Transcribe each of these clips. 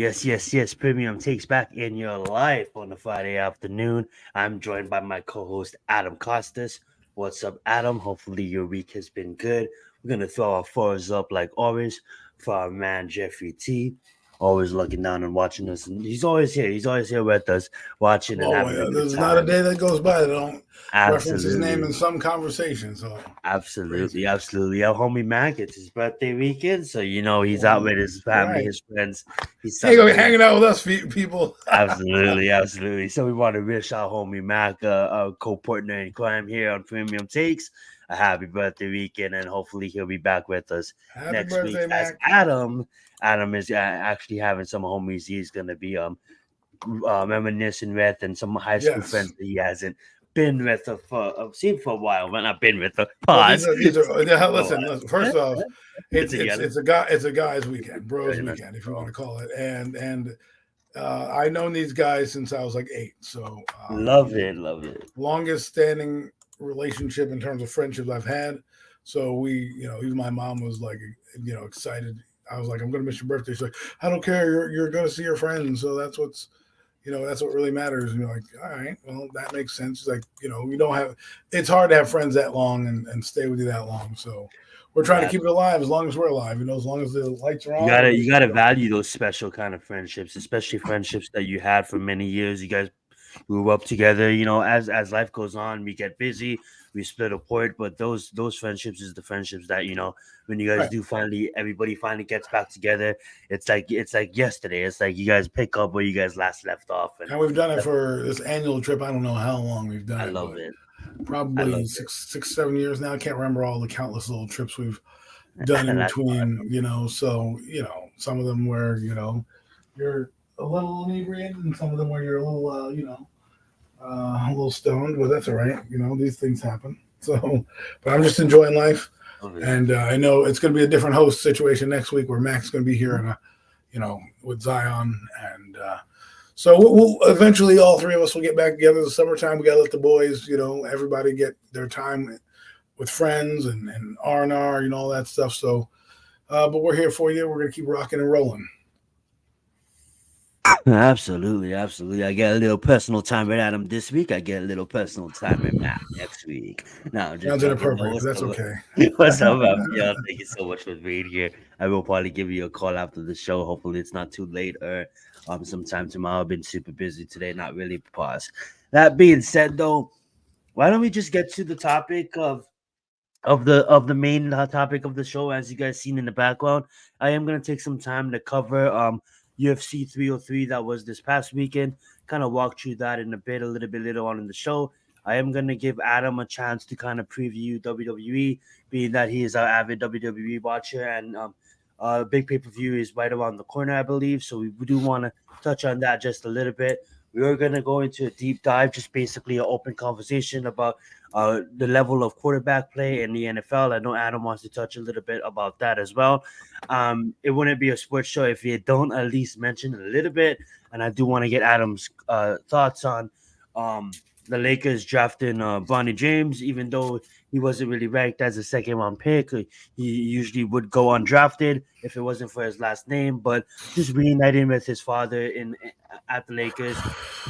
Yes. Premium Takes back in your life on a Friday afternoon. I'm joined by my co-host Adam Costas. What's up, Adam? Hopefully your week has been good. We're gonna throw our fours up like always for our man Jeffrey T. Always looking down and watching us, and he's always here. He's always here with us, watching and Oh, having a good there's not a time. day that goes by that don't reference his name Absolutely. in some conversation. So Absolutely, crazy. absolutely. Our homie Mac, it's his birthday weekend, so he's out with his family, Right. his friends. He's He ain't gonna be celebrating. hanging out with us people. Absolutely. So we want to wish our homie Mac, our co-partner in crime here on Premium Takes, a happy birthday weekend, and hopefully he'll be back with us Happy next week. birthday, As Mac. Adam is actually having some homies he's gonna be reminiscing with, and some high school Yes. friends that he hasn't been with for seen for a while, but not been with. Well, Pause. these are listen. First off, it's a guy's weekend, bros Very nice. weekend, if you want to call it. And I've known these guys since I was like 8. So Love it. longest standing relationship in terms of friendships I've had. So we, even my mom was like, excited. I was like, I'm going to miss your birthday. She's like, I don't care. You're going to see your friends. So that's what really matters. And you're like, all right, well, that makes sense. It's like, we don't have, it's hard to have friends that long and stay with you that long. So we're trying to keep it alive as long as we're alive, as long as the lights are on. You gotta value those special kind of friendships, especially friendships that you had for many years. You guys grew up together. As life goes on, we get busy, we split apart. But those friendships is the friendships that when you guys do everybody finally gets back together. It's like yesterday. It's like you guys pick up where you guys last left off. And we've done it for this annual trip. I don't know how long we've done it. I love it. Probably 6-7 years now. I can't remember all the countless little trips we've done in between, so some of them where you're a little inebriated, and some of them where you're a little a little stoned, but that's all right. These things happen. So, but I'm just enjoying life, and I know it's going to be a different host situation next week where Mac's going to be here and with Zion, and so we'll eventually all three of us will get back together. The summertime, we got to let the boys, everybody get their time with friends and R&R, all that stuff. So, but we're here for you. We're going to keep rocking and rolling. Absolutely. I get a little personal time with Adam this week. I get a little personal time with Matt next week. Now, sounds inappropriate. That's okay. What's up, y'all? Thank you so much for being here. I will probably give you a call after the show. Hopefully, it's not too late or sometime tomorrow. I've been super busy today. Not really. Pause. That being said, though, why don't we just get to the topic of the main topic of the show? As you guys seen in the background, I am gonna take some time to cover UFC 303 that was this past weekend. Kind of walk through that in a little bit later on in the show. I am gonna give Adam a chance to kind of preview WWE, being that he is an avid WWE watcher, and big pay-per-view is right around the corner, I believe. So we do want to touch on that just a little bit. We are going to go into a deep dive, just basically an open conversation about the level of quarterback play in the NFL. I know Adam wants to touch a little bit about that as well. It wouldn't be a sports show if you don't at least mention a little bit. And I do want to get Adam's thoughts on the Lakers drafting Bronny James, even though he wasn't really ranked as a second-round pick. He usually would go undrafted if it wasn't for his last name. But just reuniting with his father at the Lakers,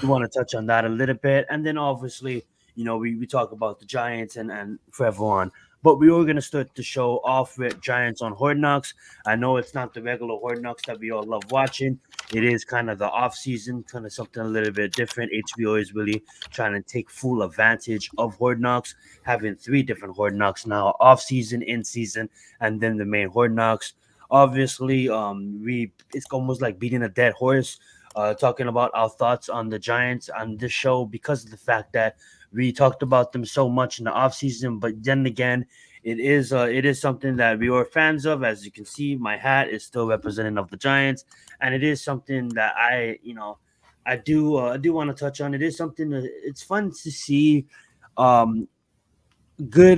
we want to touch on that a little bit. And then obviously, we talk about the Giants and forever on. But we were going to start the show off with Giants on Hard Knocks. I know it's not the regular Hard Knocks that we all love watching. It is kind of the off-season, kind of something a little bit different. HBO is really trying to take full advantage of Hard Knocks, having 3 different Hard Knocks now, off-season, in-season, and then the main Hard Knocks. Obviously, it's almost like beating a dead horse, talking about our thoughts on the Giants on this show because of the fact that we talked about them so much in the offseason, but then again, it is something that we are fans of. As you can see, my hat is still representative of the Giants, and it is something that I do want to touch on. It is something that it's fun to see good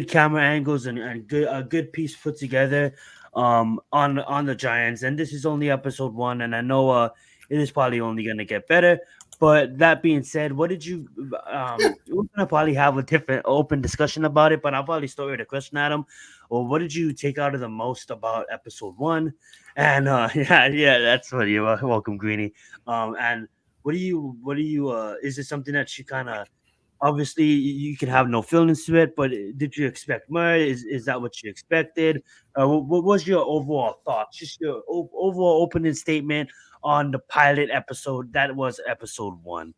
camera angles and good piece put together on the Giants. And this is only episode 1, and I know it is probably only going to get better. But that being said, what did you? We're gonna probably have a different open discussion about it. But I'll probably start with a question, Adam. Or what did you take out of the most about episode 1? And yeah, that's what you're welcome, Greenie. And what do you? Is it something that you kind of obviously you can have no feelings to it, but did you expect more? Is that what you expected? What was your overall thoughts? Just your overall opening statement on the pilot episode that was episode 1.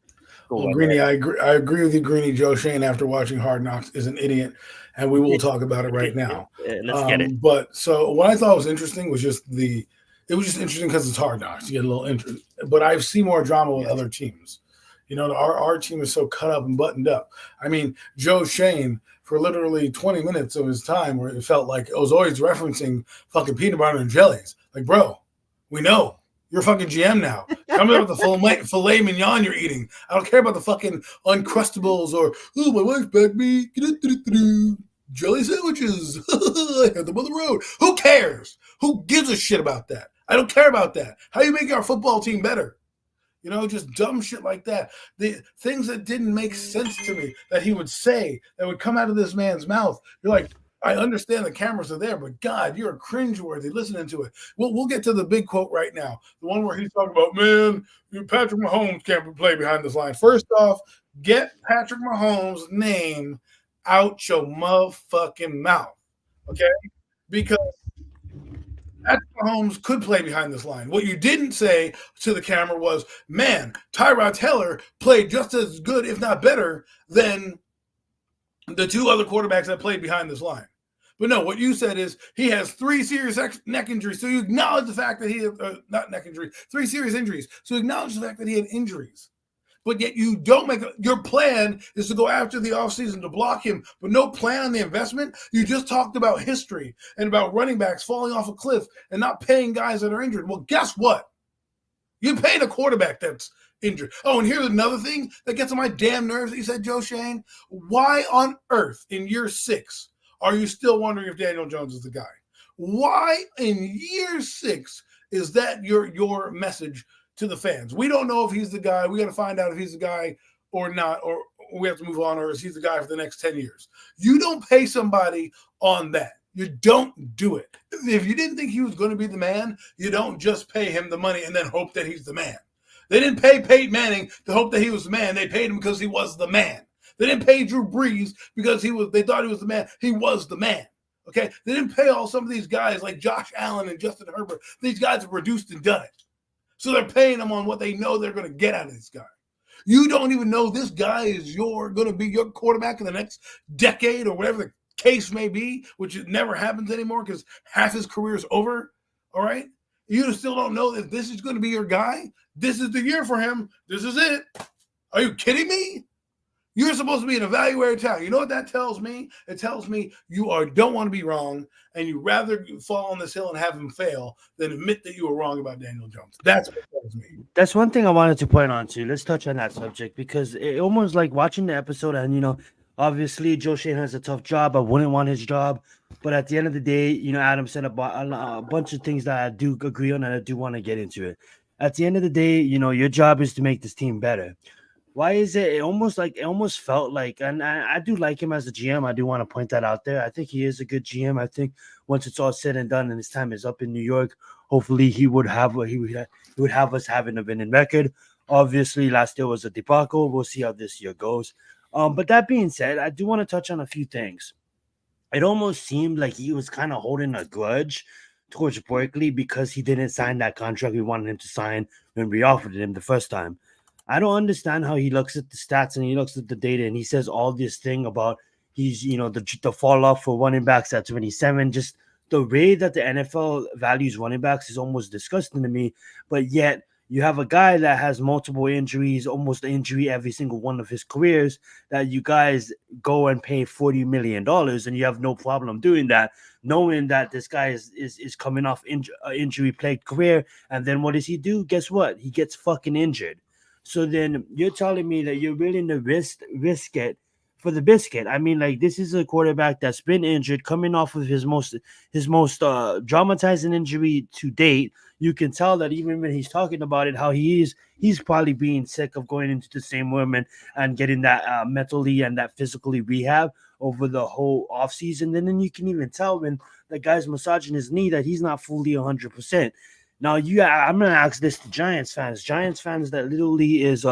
Go Well, right Greeny, ahead. I agree with you, Greeny. Joe Shane, after watching Hard Knocks, is an idiot, and we will talk about it right now. Let's get it. But so what I thought was interesting was just it was just interesting because it's Hard Knocks. You get a little interest, but I see more drama with other teams. You know, our team is so cut up and buttoned up. I mean, Joe Shane, for literally 20 minutes of his time, where it felt like it was always referencing fucking peanut butter and jellies. Like, bro, we know. You're a fucking GM now. Tell me about the filet mignon you're eating. I don't care about the fucking Uncrustables or, oh, my wife begged me. Jelly sandwiches. I had them on the road. Who cares? Who gives a shit about that? I don't care about that. How you make our football team better? You know, just dumb shit like that. The things that didn't make sense to me that he would say, that would come out of this man's mouth. You're like, I understand the cameras are there, but God, you're cringeworthy listening to it. We'll get to the big quote right now. The one where he's talking about, man, Patrick Mahomes can't play behind this line. First off, get Patrick Mahomes' name out your motherfucking mouth, okay? Because Patrick Mahomes could play behind this line. What you didn't say to the camera was, man, Tyrod Taylor played just as good, if not better, than the two other quarterbacks that played behind this line. But no, what you said is he has 3 serious neck injuries. So you acknowledge the fact that he had, not neck injury, 3 serious injuries. So you acknowledge the fact that he had injuries. But yet you don't your plan is to go after the offseason to block him, but no plan on the investment. You just talked about history and about running backs falling off a cliff and not paying guys that are injured. Well, guess what? You paid a quarterback that's injured. Oh, and here's another thing that gets on my damn nerves that you said, Joe Shane. Why on earth in year 6 are you still wondering if Daniel Jones is the guy? Why in year 6 is that your message to the fans? We don't know if he's the guy. We got to find out if he's the guy or not, or we have to move on, or is he the guy for the next 10 years? You don't pay somebody on that. You don't do it. If you didn't think he was going to be the man, you don't just pay him the money and then hope that he's the man. They didn't pay Peyton Manning to hope that he was the man. They paid him because he was the man. They didn't pay Drew Brees because they thought he was the man. He was the man. Okay? They didn't pay all some of these guys like Josh Allen and Justin Herbert. These guys have produced and done it. So they're paying them on what they know they're going to get out of this guy. You don't even know this guy is going to be your quarterback in the next decade or whatever the case may be, which it never happens anymore because half his career is over. All right? You still don't know that this is going to be your guy. This is the year for him. This is it. Are you kidding me? You're supposed to be an evaluator talent. You know what that tells me? It tells me you don't want to be wrong, and you rather fall on this hill and have him fail than admit that you were wrong about Daniel Jones. That's what it tells me. That's one thing I wanted to point on too. Let's touch on that subject because it almost like watching the episode, and obviously Joe Shane has a tough job. I wouldn't want his job, but at the end of the day, Adam said about a bunch of things that I do agree on, and I do want to get into it. At the end of the day, your job is to make this team better. Why is it? It almost felt like, and I do like him as a GM. I do want to point that out there. I think he is a good GM. I think once it's all said and done and his time is up in New York, hopefully he would have us having a winning record. Obviously, last year was a debacle. We'll see how this year goes. But that being said, I do want to touch on a few things. It almost seemed like he was kind of holding a grudge towards Barkley because he didn't sign that contract we wanted him to sign when we offered it him the first time. I don't understand how he looks at the stats and he looks at the data and he says all this thing about he's, the fall off for running backs at 27. Just the way that the NFL values running backs is almost disgusting to me. But yet you have a guy that has multiple injuries, almost an injury every single one of his careers, that you guys go and pay $40 million and you have no problem doing that, knowing that this guy is coming off injury-plagued career. And then what does he do? Guess what? He gets fucking injured. So then you're telling me that you're willing to risk it for the biscuit. I mean, like, this is a quarterback that's been injured, coming off of his most dramatizing injury to date. You can tell that even when he's talking about it, how he's probably being sick of going into the same room and getting that mentally and that physically rehab over the whole offseason. And then you can even tell when the guy's massaging his knee that he's not fully 100%. Now, I'm gonna ask this to Giants fans that literally is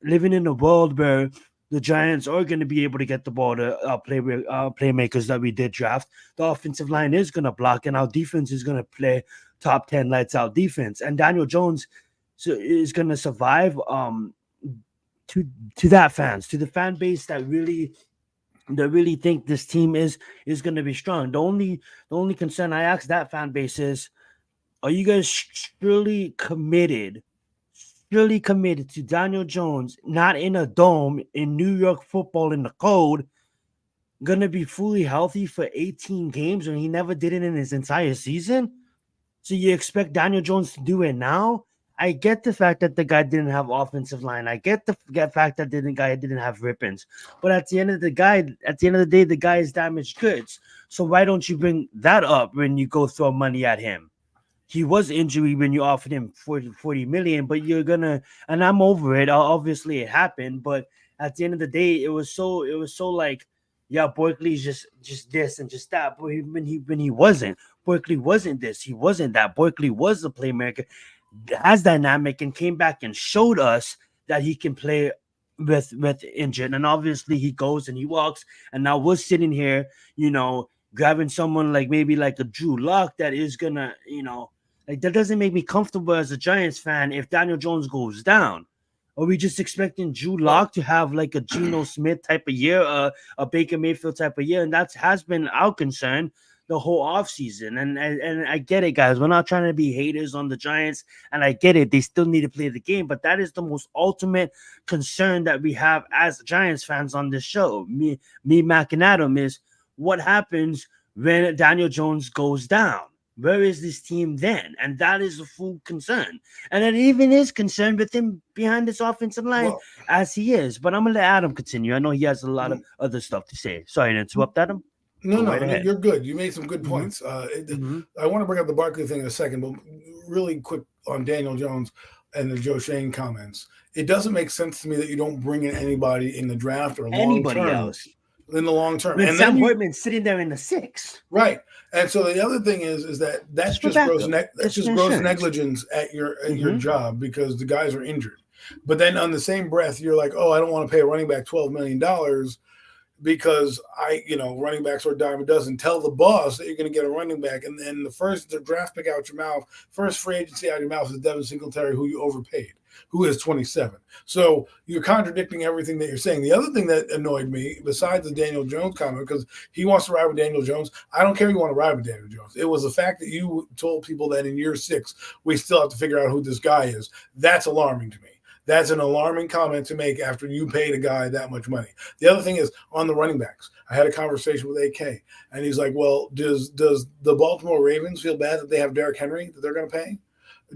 living in a world where the Giants are going to be able to get the ball to playmakers that we did draft. The offensive line is going to block, and our defense is going to play top 10 lights out defense. And Daniel Jones is going to survive to the fan base that really think this team is going to be strong. The only concern I ask that fan base is, are you guys really committed to Daniel Jones, not in a dome in New York football in the cold, gonna be fully healthy for 18 games when he never did it in his entire season? So you expect Daniel Jones to do it now? I get the fact that the guy didn't have offensive line. I get the fact that the guy didn't have ribbons. But at the end of the day, the guy is damaged goods. So why don't you bring that up when you go throw money at him? He was injured when you offered him 40 million, but you're gonna, and I'm over it. Obviously it happened, but at the end of the day, it was so like, yeah, Barkley's just this and just that. But when he wasn't, Barkley wasn't this, he wasn't that. Barkley was a playmaker, as dynamic, and came back and showed us that he can play with injured. And obviously he goes and he walks, and now we're sitting here, grabbing someone like maybe like a Drew Lock that is gonna, like, that doesn't make me comfortable as a Giants fan if Daniel Jones goes down. Are we just expecting Drew Lock to have like a Geno Smith type of year, a Baker Mayfield type of year? And that has been our concern the whole offseason. And I get it, guys. We're not trying to be haters on the Giants. And I get it. They still need to play the game. But that is the most ultimate concern that we have as Giants fans on this show. Me, Mac, and Adam, is what happens when Daniel Jones goes down. Where is this team then? And that is a full concern. And it even is concerned with him behind this offensive line as he is. But I'm going to let Adam continue. I know he has a lot of other stuff to say. Sorry to interrupt, Adam. No, you're good. You made some good points. I want to bring up the Barkley thing in a second, but really quick on Daniel Jones and the Joe Shane comments. It doesn't make sense to me that you don't bring in anybody in the draft or anybody else in the long term. And Sam Whitman's sitting there in the 6th. Right. And so the other thing is that's just gross negligence at your job, because the guys are injured. But then on the same breath, you're like, oh, I don't want to pay a running back $12 million because running backs are a dime a dozen. Tell the boss that you're going to get a running back. And then the draft pick out your mouth, first free agency out your mouth is Devin Singletary, who you overpaid, who is 27. So you're contradicting everything that you're saying. The other thing that annoyed me, besides the Daniel Jones comment, because he wants to ride with Daniel Jones. I don't care if you want to ride with Daniel Jones. It was the fact that you told people that in year 6, we still have to figure out who this guy is. That's alarming to me. That's an alarming comment to make after you paid a guy that much money. The other thing is on the running backs. I had a conversation with AK, and he's like, well, does the Baltimore Ravens feel bad that they have Derrick Henry that they're going to pay?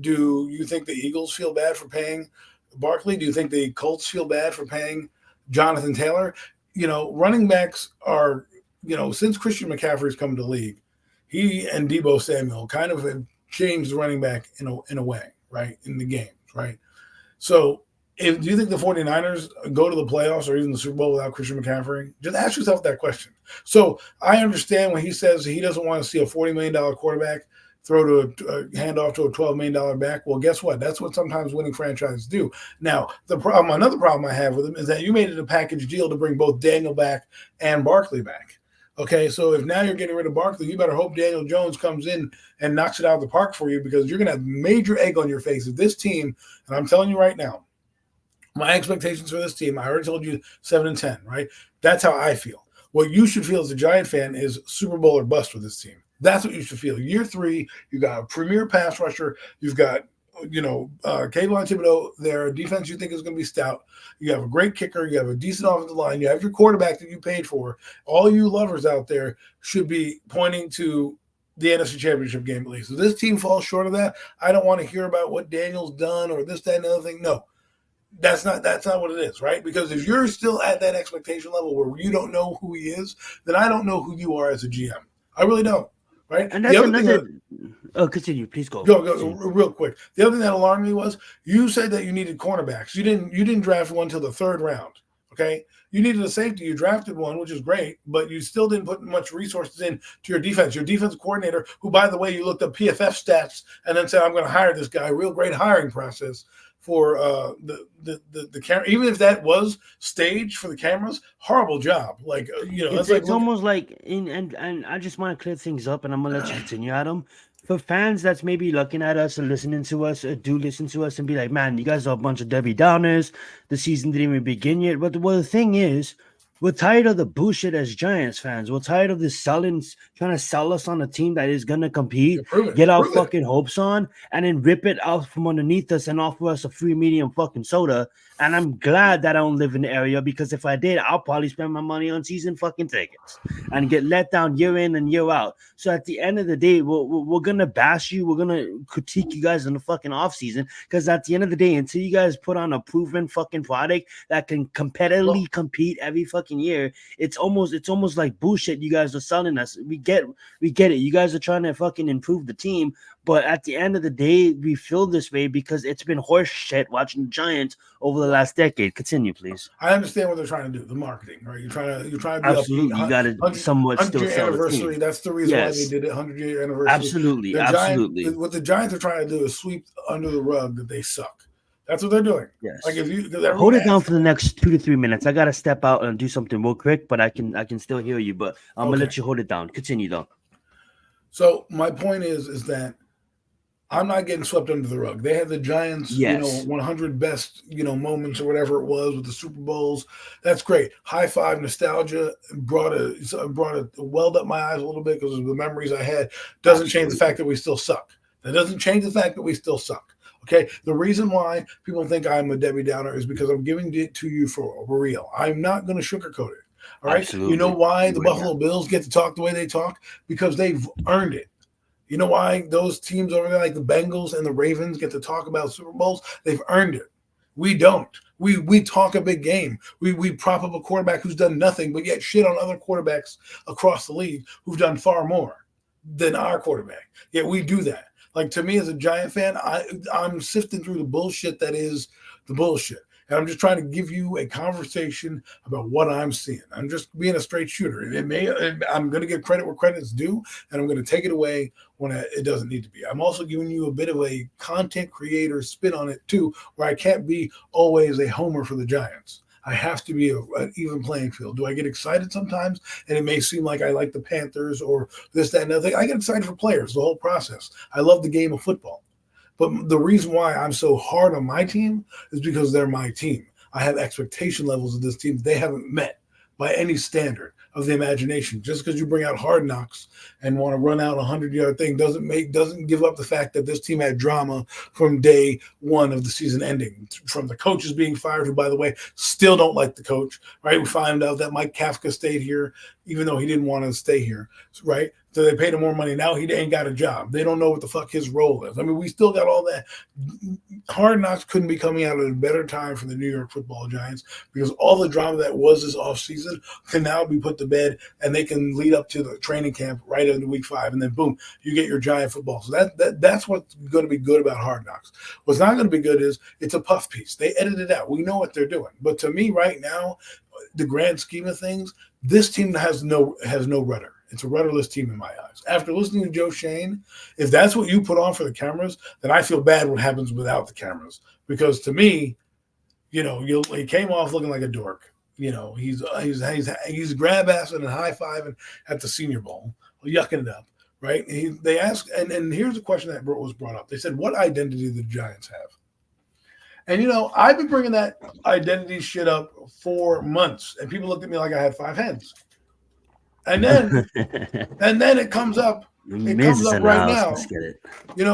Do you think the Eagles feel bad for paying Barkley? Do you think the Colts feel bad for paying Jonathan Taylor? Running backs are, since Christian McCaffrey's come to the league, he and Deebo Samuel kind of have changed the running back in a way, right, in the games, right? So do you think the 49ers go to the playoffs or even the Super Bowl without Christian McCaffrey? Just ask yourself that question. So I understand when he says he doesn't want to see a $40 million quarterback throw to hand off to a $12 million back. Well, guess what? That's what sometimes winning franchises do. Now, another problem I have with him is that you made it a package deal to bring both Daniel back and Barkley back. Okay, so if now you're getting rid of Barkley, you better hope Daniel Jones comes in and knocks it out of the park for you, because you're going to have major egg on your face. If this team, and I'm telling you right now, my expectations for this team, I already told you 7-10, right? That's how I feel. What you should feel as a Giant fan is Super Bowl or bust with this team. That's what you should feel. Year 3, you got a premier pass rusher. You've got, Kayvon Thibodeau there, a defense you think is going to be stout. You have a great kicker. You have a decent offensive line. You have your quarterback that you paid for. All you lovers out there should be pointing to the NFC Championship game at least. If this team falls short of that, I don't want to hear about what Daniel's done or this, that, and the other thing. No. That's not what it is, right? Because if you're still at that expectation level where you don't know who he is, then I don't know who you are as a GM. I really don't, right? And that's another. Continue, please go. Go real quick. The other thing that alarmed me was you said that you needed cornerbacks. You didn't draft one till the third round. Okay, you needed a safety. You drafted one, which is great, but you still didn't put much resources in to your defense. Your defensive coordinator, who, by the way, you looked up PFF stats and then said, "I'm going to hire this guy." Real great hiring process for the camera. Even if that was staged for the cameras, horrible job. Like it's almost like and I just want to clear things up, and I'm gonna let you continue, Adam. For fans that's maybe looking at us and listening to us, or do listen to us and be like, man, you guys are a bunch of Debbie Downers. The season didn't even begin yet. But the thing is, we're tired of the bullshit as Giants fans. We're tired of this trying to sell us on a team that is going to compete, get our fucking hopes on, and then rip it out from underneath us and offer us a free medium fucking soda. And I'm glad that I don't live in the area, because if I did, I'll probably spend my money on season fucking tickets and get let down year in and year out. So at the end of the day, we're going to bash you. We're going to critique you guys in the fucking off season, because at the end of the day, until you guys put on a proven fucking product that can competitively compete every fucking year, it's almost like bullshit you guys are selling us. We get it. You guys are trying to fucking improve the team, but at the end of the day, we feel this way because it's been horse shit watching the Giants over the last decade. Continue, please. I understand what they're trying to do, the marketing, right? You're trying to be absolutely. You got to somewhat still sell anniversary. the team. That's the reason why they did it. 100-year anniversary. Absolutely. What the Giants are trying to do is sweep under the rug that they suck. That's what they're doing. Yes. Like hold it down for the next 2 to 3 minutes. I gotta step out and do something real quick, but I can still hear you. But I'm gonna let you hold it down. Continue though. So my point is that I'm not getting swept under the rug. They had the Giants, 100 best, moments or whatever it was with the Super Bowls. That's great. High five, nostalgia brought a welled up my eyes a little bit because of the memories I had. Doesn't change the fact that we still suck. That doesn't change the fact that we still suck. Okay. The reason why people think I'm a Debbie Downer is because I'm giving it to you for real. I'm not going to sugarcoat it. All right. Absolutely. You know why the Buffalo Bills get to talk the way they talk? Because they've earned it. You know why those teams over there, like the Bengals and the Ravens, get to talk about Super Bowls? They've earned it. We don't. We talk a big game. We prop up a quarterback who's done nothing, but yet shit on other quarterbacks across the league who've done far more than our quarterback. Yet we do that. Like, to me as a Giant fan, I'm sifting through the bullshit that is the bullshit. And I'm just trying to give you a conversation about what I'm seeing. I'm just being a straight shooter. I'm going to give credit where credit's due, and I'm going to take it away when it doesn't need to be. I'm also giving you a bit of a content creator spin on it too, where I can't be always a homer for the Giants. I have to be an even playing field. Do I get excited sometimes? And it may seem like I like the Panthers or this, that, and other thing. I get excited for players, the whole process. I love the game of football. But the reason why I'm so hard on my team is because they're my team. I have expectation levels of this team they haven't met by any standard of the imagination. Just because you bring out Hard Knocks and want to run out a 100-yard thing doesn't give up the fact that this team had drama from day one of the season ending. From the coaches being fired, who, by the way, still don't like the coach, right? We found out that Mike Kafka stayed here, even though he didn't want to stay here, right? So they paid him more money. Now he ain't got a job. They don't know what the fuck his role is. I mean, we still got all that. Hard Knocks couldn't be coming out at a better time for the New York Football Giants, because all the drama that was this offseason can now be put to bed, and they can lead up to the training camp right into week 5. And then, boom, you get your Giant football. So that's what's going to be good about Hard Knocks. What's not going to be good is it's a puff piece. They edited it out. We know what they're doing. But to me right now, the grand scheme of things, this team has no rudder. It's a rudderless team in my eyes. After listening to Joe Shane, if that's what you put on for the cameras, then I feel bad what happens without the cameras. Because to me, he came off looking like a dork. He's grab assing and high fiving at the Senior Bowl, yucking it up, right? They asked, and here's a question that was brought up. They said, "What identity do the Giants have?" And I've been bringing that identity shit up for months, and people looked at me like I had 5 heads. And then it comes up. It comes up right now.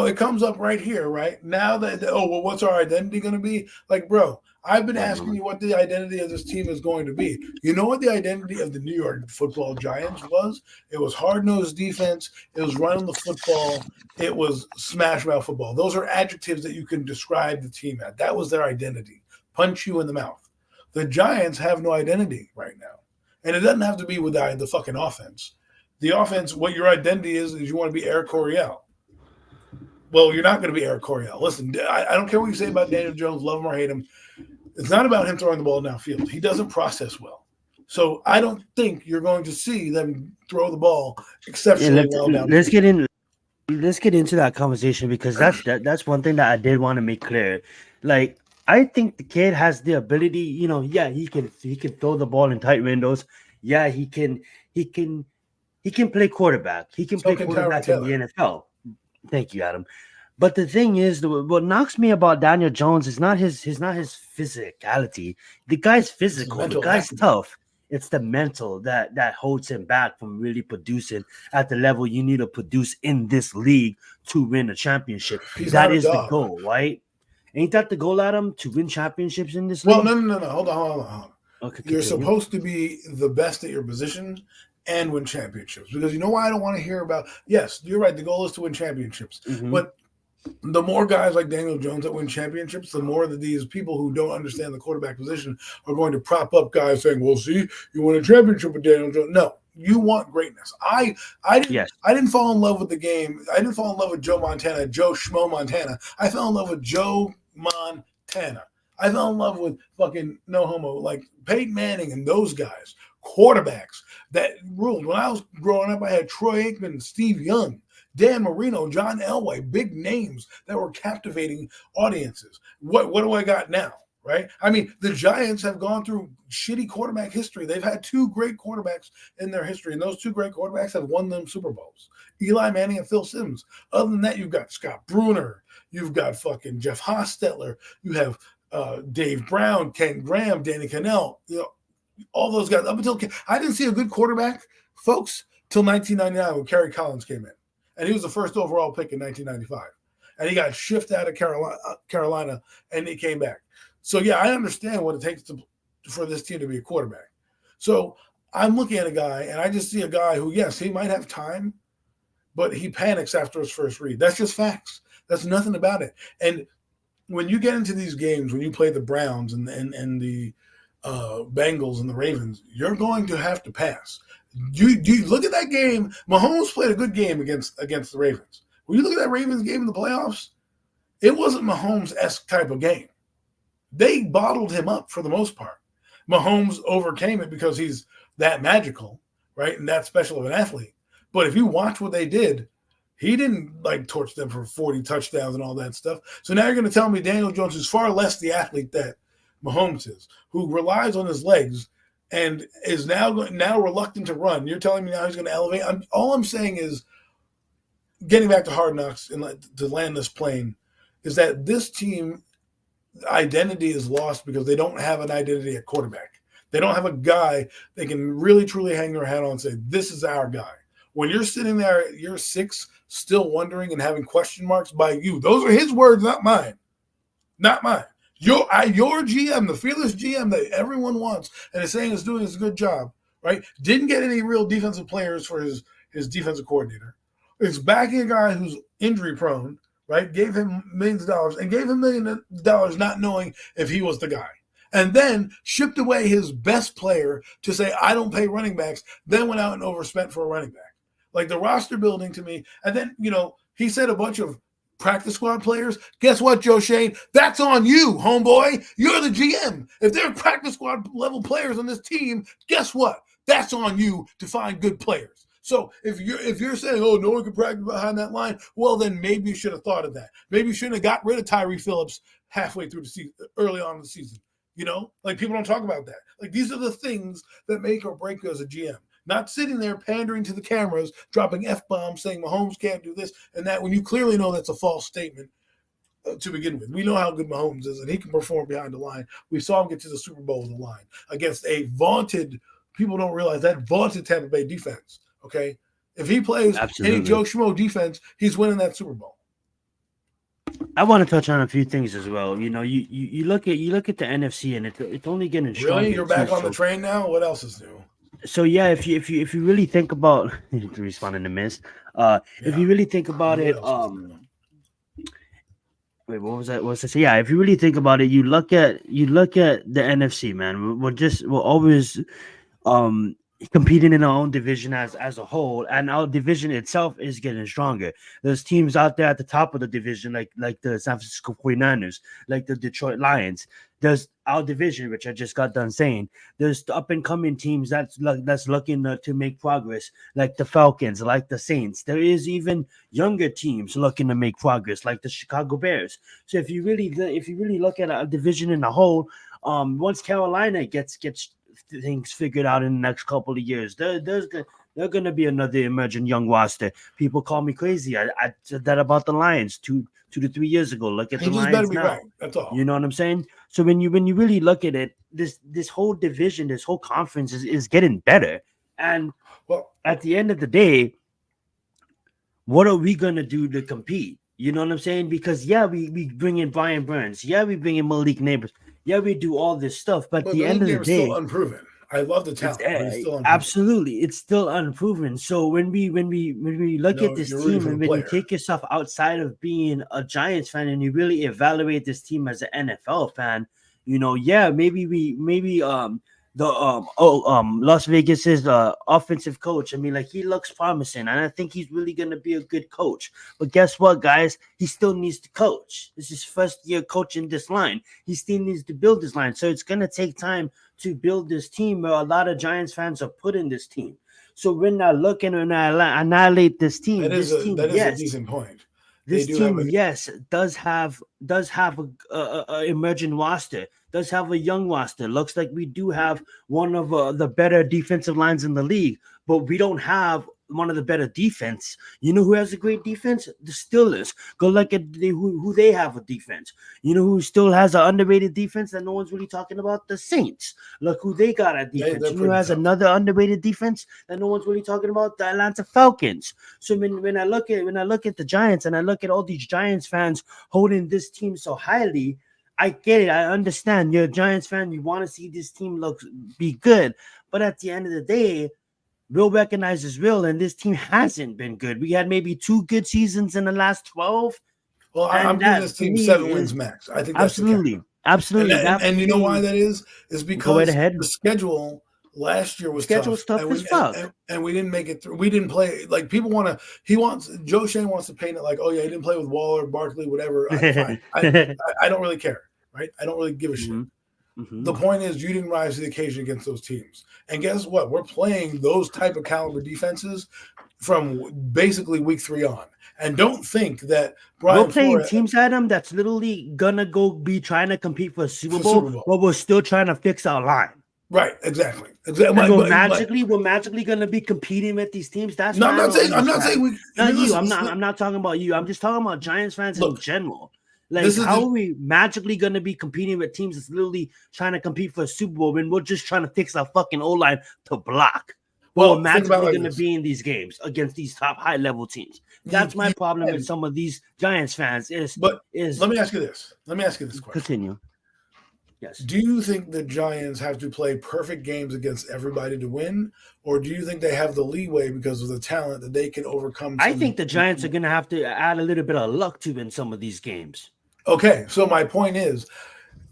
It comes up right here, right now. What's our identity going to be? Like, bro, I've been asking you what the identity of this team is going to be. You know what the identity of the New York Football Giants was? It was hard-nosed defense. It was running the football. It was smash-mouth football. Those are adjectives that you can describe the team at. That was their identity. punch you in the mouth. The Giants have no identity right now. And it doesn't have to be with the fucking offense. The offense, what your identity is you want to be Eric Coryell. Well, you're not going to be Eric Coryell. Listen, I don't care what you say about Daniel Jones, love him or hate him. It's not about him throwing the ball downfield. He doesn't process well. So I don't think you're going to see them throw the ball exceptionally well downfield. Let's get into that conversation because that's one thing that I did want to make clear. Like, I think the kid has the ability, he can throw the ball in tight windows. Yeah, he can play quarterback. He can play quarterback in the NFL. Thank you, Adam. But the thing is, what knocks me about Daniel Jones is not his physicality. The guy's physical. The guy's tough. It's the mental that holds him back from really producing at the level you need to produce in this league to win a championship. That is the goal, right? Ain't that the goal, Adam, to win championships in this league? Well, no. Hold on. Okay, you're supposed to be the best at your position and win championships. Because you know why I don't want to hear about – yes, you're right. The goal is to win championships. Mm-hmm. But the more guys like Daniel Jones that win championships, the more that these people who don't understand the quarterback position are going to prop up guys saying, well, see, you won a championship with Daniel Jones. No, you want greatness. I didn't fall in love with the game. I didn't fall in love with Joe Schmo Montana. I fell in love with Joe Montana. I fell in love with fucking no homo, like Peyton Manning and those guys, quarterbacks that ruled. When I was growing up, I had Troy Aikman, Steve Young, Dan Marino, John Elway, big names that were captivating audiences. What do I got now, right? I mean, the Giants have gone through shitty quarterback history. They've had two great quarterbacks in their history, and those two great quarterbacks have won them Super Bowls. Eli Manning and Phil Simms. Other than that, you've got Scott Bruner. You've got fucking Jeff Hostetler. You have Dave Brown, Ken Graham, Danny Cannell. All those guys. Up until I didn't see a good quarterback, folks, till 1999 when Kerry Collins came in. And he was the first overall pick in 1995. And he got shifted out of Carolina, and he came back. So, yeah, I understand what it takes for this team to be a quarterback. So I'm looking at a guy, and I just see a guy who, yes, he might have time, but he panics after his first read. That's just facts. That's nothing about it. And when you get into these games, when you play the Browns and the Bengals and the Ravens, you're going to have to pass. You look at that game. Mahomes played a good game against the Ravens. When you look at that Ravens game in the playoffs, it wasn't Mahomes-esque type of game. They bottled him up for the most part. Mahomes overcame it because he's that magical, right, and that special of an athlete. But if you watch what they did, he didn't torch them for 40 touchdowns and all that stuff. So now you're going to tell me Daniel Jones is far less the athlete that Mahomes is, who relies on his legs and is now reluctant to run. You're telling me now he's going to elevate? All I'm saying is, getting back to Hard Knocks and to land this plane, is that this team identity is lost because they don't have an identity at quarterback. They don't have a guy they can really, truly hang their hat on and say, this is our guy. When you're sitting there at year 6, still wondering and having question marks by you, those are his words, not mine. Not mine. Your GM, the fearless GM that everyone wants and is saying is doing a good job, right? Didn't get any real defensive players for his defensive coordinator. Is backing a guy who's injury prone, right? Gave him millions of dollars and gave him $1 million not knowing if he was the guy. And then shipped away his best player to say, I don't pay running backs, then went out and overspent for a running back. Like the roster building to me. And then, he said a bunch of practice squad players. Guess what, Joe Shane? That's on you, homeboy. You're the GM. If there are practice squad level players on this team, guess what? That's on you to find good players. So if you're saying, oh, no one can practice behind that line, well, then maybe you should have thought of that. Maybe you shouldn't have got rid of Tyree Phillips halfway through the season, early on in the season. People don't talk about that. These are the things that make or break you as a GM. Not sitting there pandering to the cameras, dropping F-bombs, saying Mahomes can't do this and that, when you clearly know that's a false statement to begin with. We know how good Mahomes is, and he can perform behind the line. We saw him get to the Super Bowl with the line against a vaunted, people don't realize that, vaunted Tampa Bay defense, okay? If he plays any Joe Schmo defense, he's winning that Super Bowl. I want to touch on a few things as well. You look at the NFC, and it's only getting stronger. Really? You're back on the train now? What else is new? So yeah, if you really think about to respond in the midst, if you really think about it, Wait, what was that? What was that? So yeah, if you really think about it, you look at the NFC, man. We're always um competing in our own division as a whole, and our division itself is getting stronger. There's teams out there at the top of the division, like the San Francisco 49ers, like the Detroit Lions. There's our division, which I just got done saying. There's the up and coming teams that's looking to make progress, like the Falcons, like the Saints. There is even younger teams looking to make progress, like the Chicago Bears. So if you really look at a division in a whole, once Carolina gets things figured out in the next couple of years, there's going to be another emerging young roster. People call me crazy. I said that about the Lions 2 to 3 years ago. Look at the Lions now. Right. That's all. You know what I'm saying? So when you really look at it, this whole division, this whole conference is getting better. And well, at the end of the day, what are we gonna do to compete? You know what I'm saying? Because we bring in Brian Burns, we bring in Malik Neighbors, we do all this stuff, but at the end of the day, still unproven. I love the talent, but it's still unproven. Absolutely, it's still unproven. So when we look at this team, and when you take yourself outside of being a Giants fan and you really evaluate this team as an NFL fan, maybe Las Vegas's offensive coach. I mean, like, he looks promising, and I think he's really gonna be a good coach. But guess what, guys? He still needs to coach. This is his first year coaching this line. He still needs to build this line, so it's gonna take time to build this team. Where a lot of Giants fans are put in this team. So when I look and when I annihilate this team, that is a decent point. This team, does have a emerging roster, does have a young roster. Looks like we do have one of the better defensive lines in the league, but we don't have one of the better defense. You know who has a great defense? The Steelers. Go look at who they have a defense. You know who still has an underrated defense that no one's really talking about? The Saints. Look who they got at defense. You know who has another underrated defense that no one's really talking about? The Atlanta Falcons. So when I look at the Giants and I look at all these Giants fans holding this team so highly, I get it. I understand. You're a Giants fan. You want to see this team be good, but at the end of the day, real recognizes real, and this team hasn't been good. We had maybe 2 good seasons in the last 12. Well, I'm giving this team 7 wins max. I think that's absolutely. And you know why that is? Is because the schedule last year was tough as fuck, and we didn't make it through. We didn't play like people want to. Joe Shane wants to paint it like, oh yeah, he didn't play with Waller, Barkley, whatever. Fine. I don't really care, right? I don't really give a shit. Mm-hmm. The point is, you didn't rise to the occasion against those teams. And guess what? We're playing those type of caliber defenses from basically week 3 on. And don't think that we're playing teams, Adam, that's literally gonna go be trying to compete for a Super Bowl, but we're still trying to fix our line. Right, exactly. We're magically gonna be competing with these teams. That's no, I'm not saying we. Not you. I'm not talking about you. I'm just talking about Giants fans in general. Like, how are we magically going to be competing with teams that's literally trying to compete for a Super Bowl when we're just trying to fix our fucking O-line to block? Well, we're magically going to be in these games against these top high-level teams. That's my problem with some of these Giants fans. Let me ask you this. Let me ask you this question. Continue. Yes. Do you think the Giants have to play perfect games against everybody to win, or do you think they have the leeway because of the talent that they can overcome? I think the Giants are going to have to add a little bit of luck to win some of these games. Okay, so my point is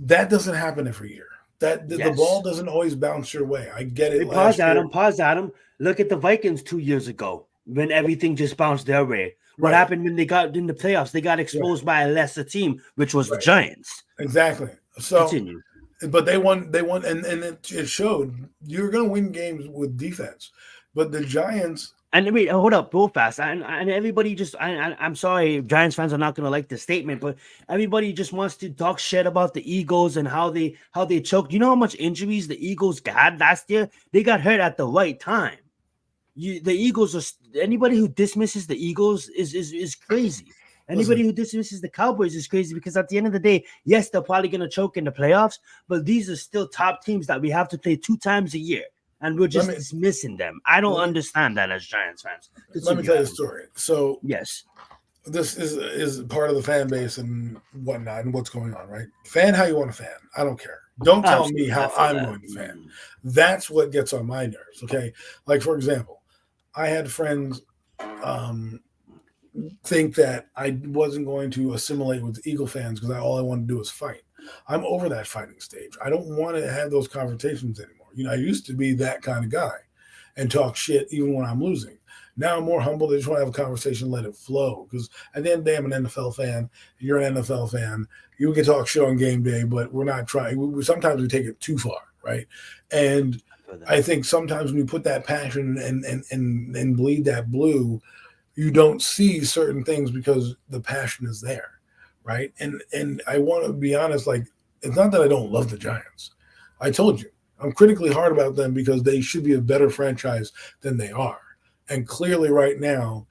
that doesn't happen every year. The ball doesn't always bounce your way. I get it. Pause, Adam. Look at the Vikings 2 years ago when everything just bounced their way. What happened when they got in the playoffs? They got exposed by a lesser team, which was the Giants. Exactly. So, continue. But they won, and it showed. You're going to win games with defense, but the Giants. And wait, hold up, real fast. And everybody just, I'm sorry, Giants fans are not going to like this statement, but everybody just wants to talk shit about the Eagles and how they choked. You know how much injuries the Eagles had last year? They got hurt at the right time. The Eagles are, anybody who dismisses the Eagles is crazy. Anybody who dismisses the Cowboys is crazy, because at the end of the day, yes, they're probably going to choke in the playoffs, but these are still top teams that we have to play 2 times a year. And we're just dismissing them. I don't understand that as Giants fans. Let me tell you a story. So yes, this is part of the fan base and whatnot and what's going on, right? Fan how you want to fan. I don't care. Don't tell me how I'm going to fan. That's what gets on my nerves, okay? Like, for example, I had friends think that I wasn't going to assimilate with Eagle fans because all I wanted to do was fight. I'm over that fighting stage. I don't want to have those confrontations anymore. I used to be that kind of guy and talk shit even when I'm losing. Now I'm more humble. I just want to have a conversation, let it flow. Because at the end of the day, I'm an NFL fan. You're an NFL fan. You can talk shit on game day, but we're not trying. Sometimes we take it too far, right? And I think sometimes when you put that passion and bleed that blue, you don't see certain things because the passion is there, right? And I want to be honest, like, it's not that I don't love the Giants. I told you, I'm critically hard about them because they should be a better franchise than they are. And clearly right now,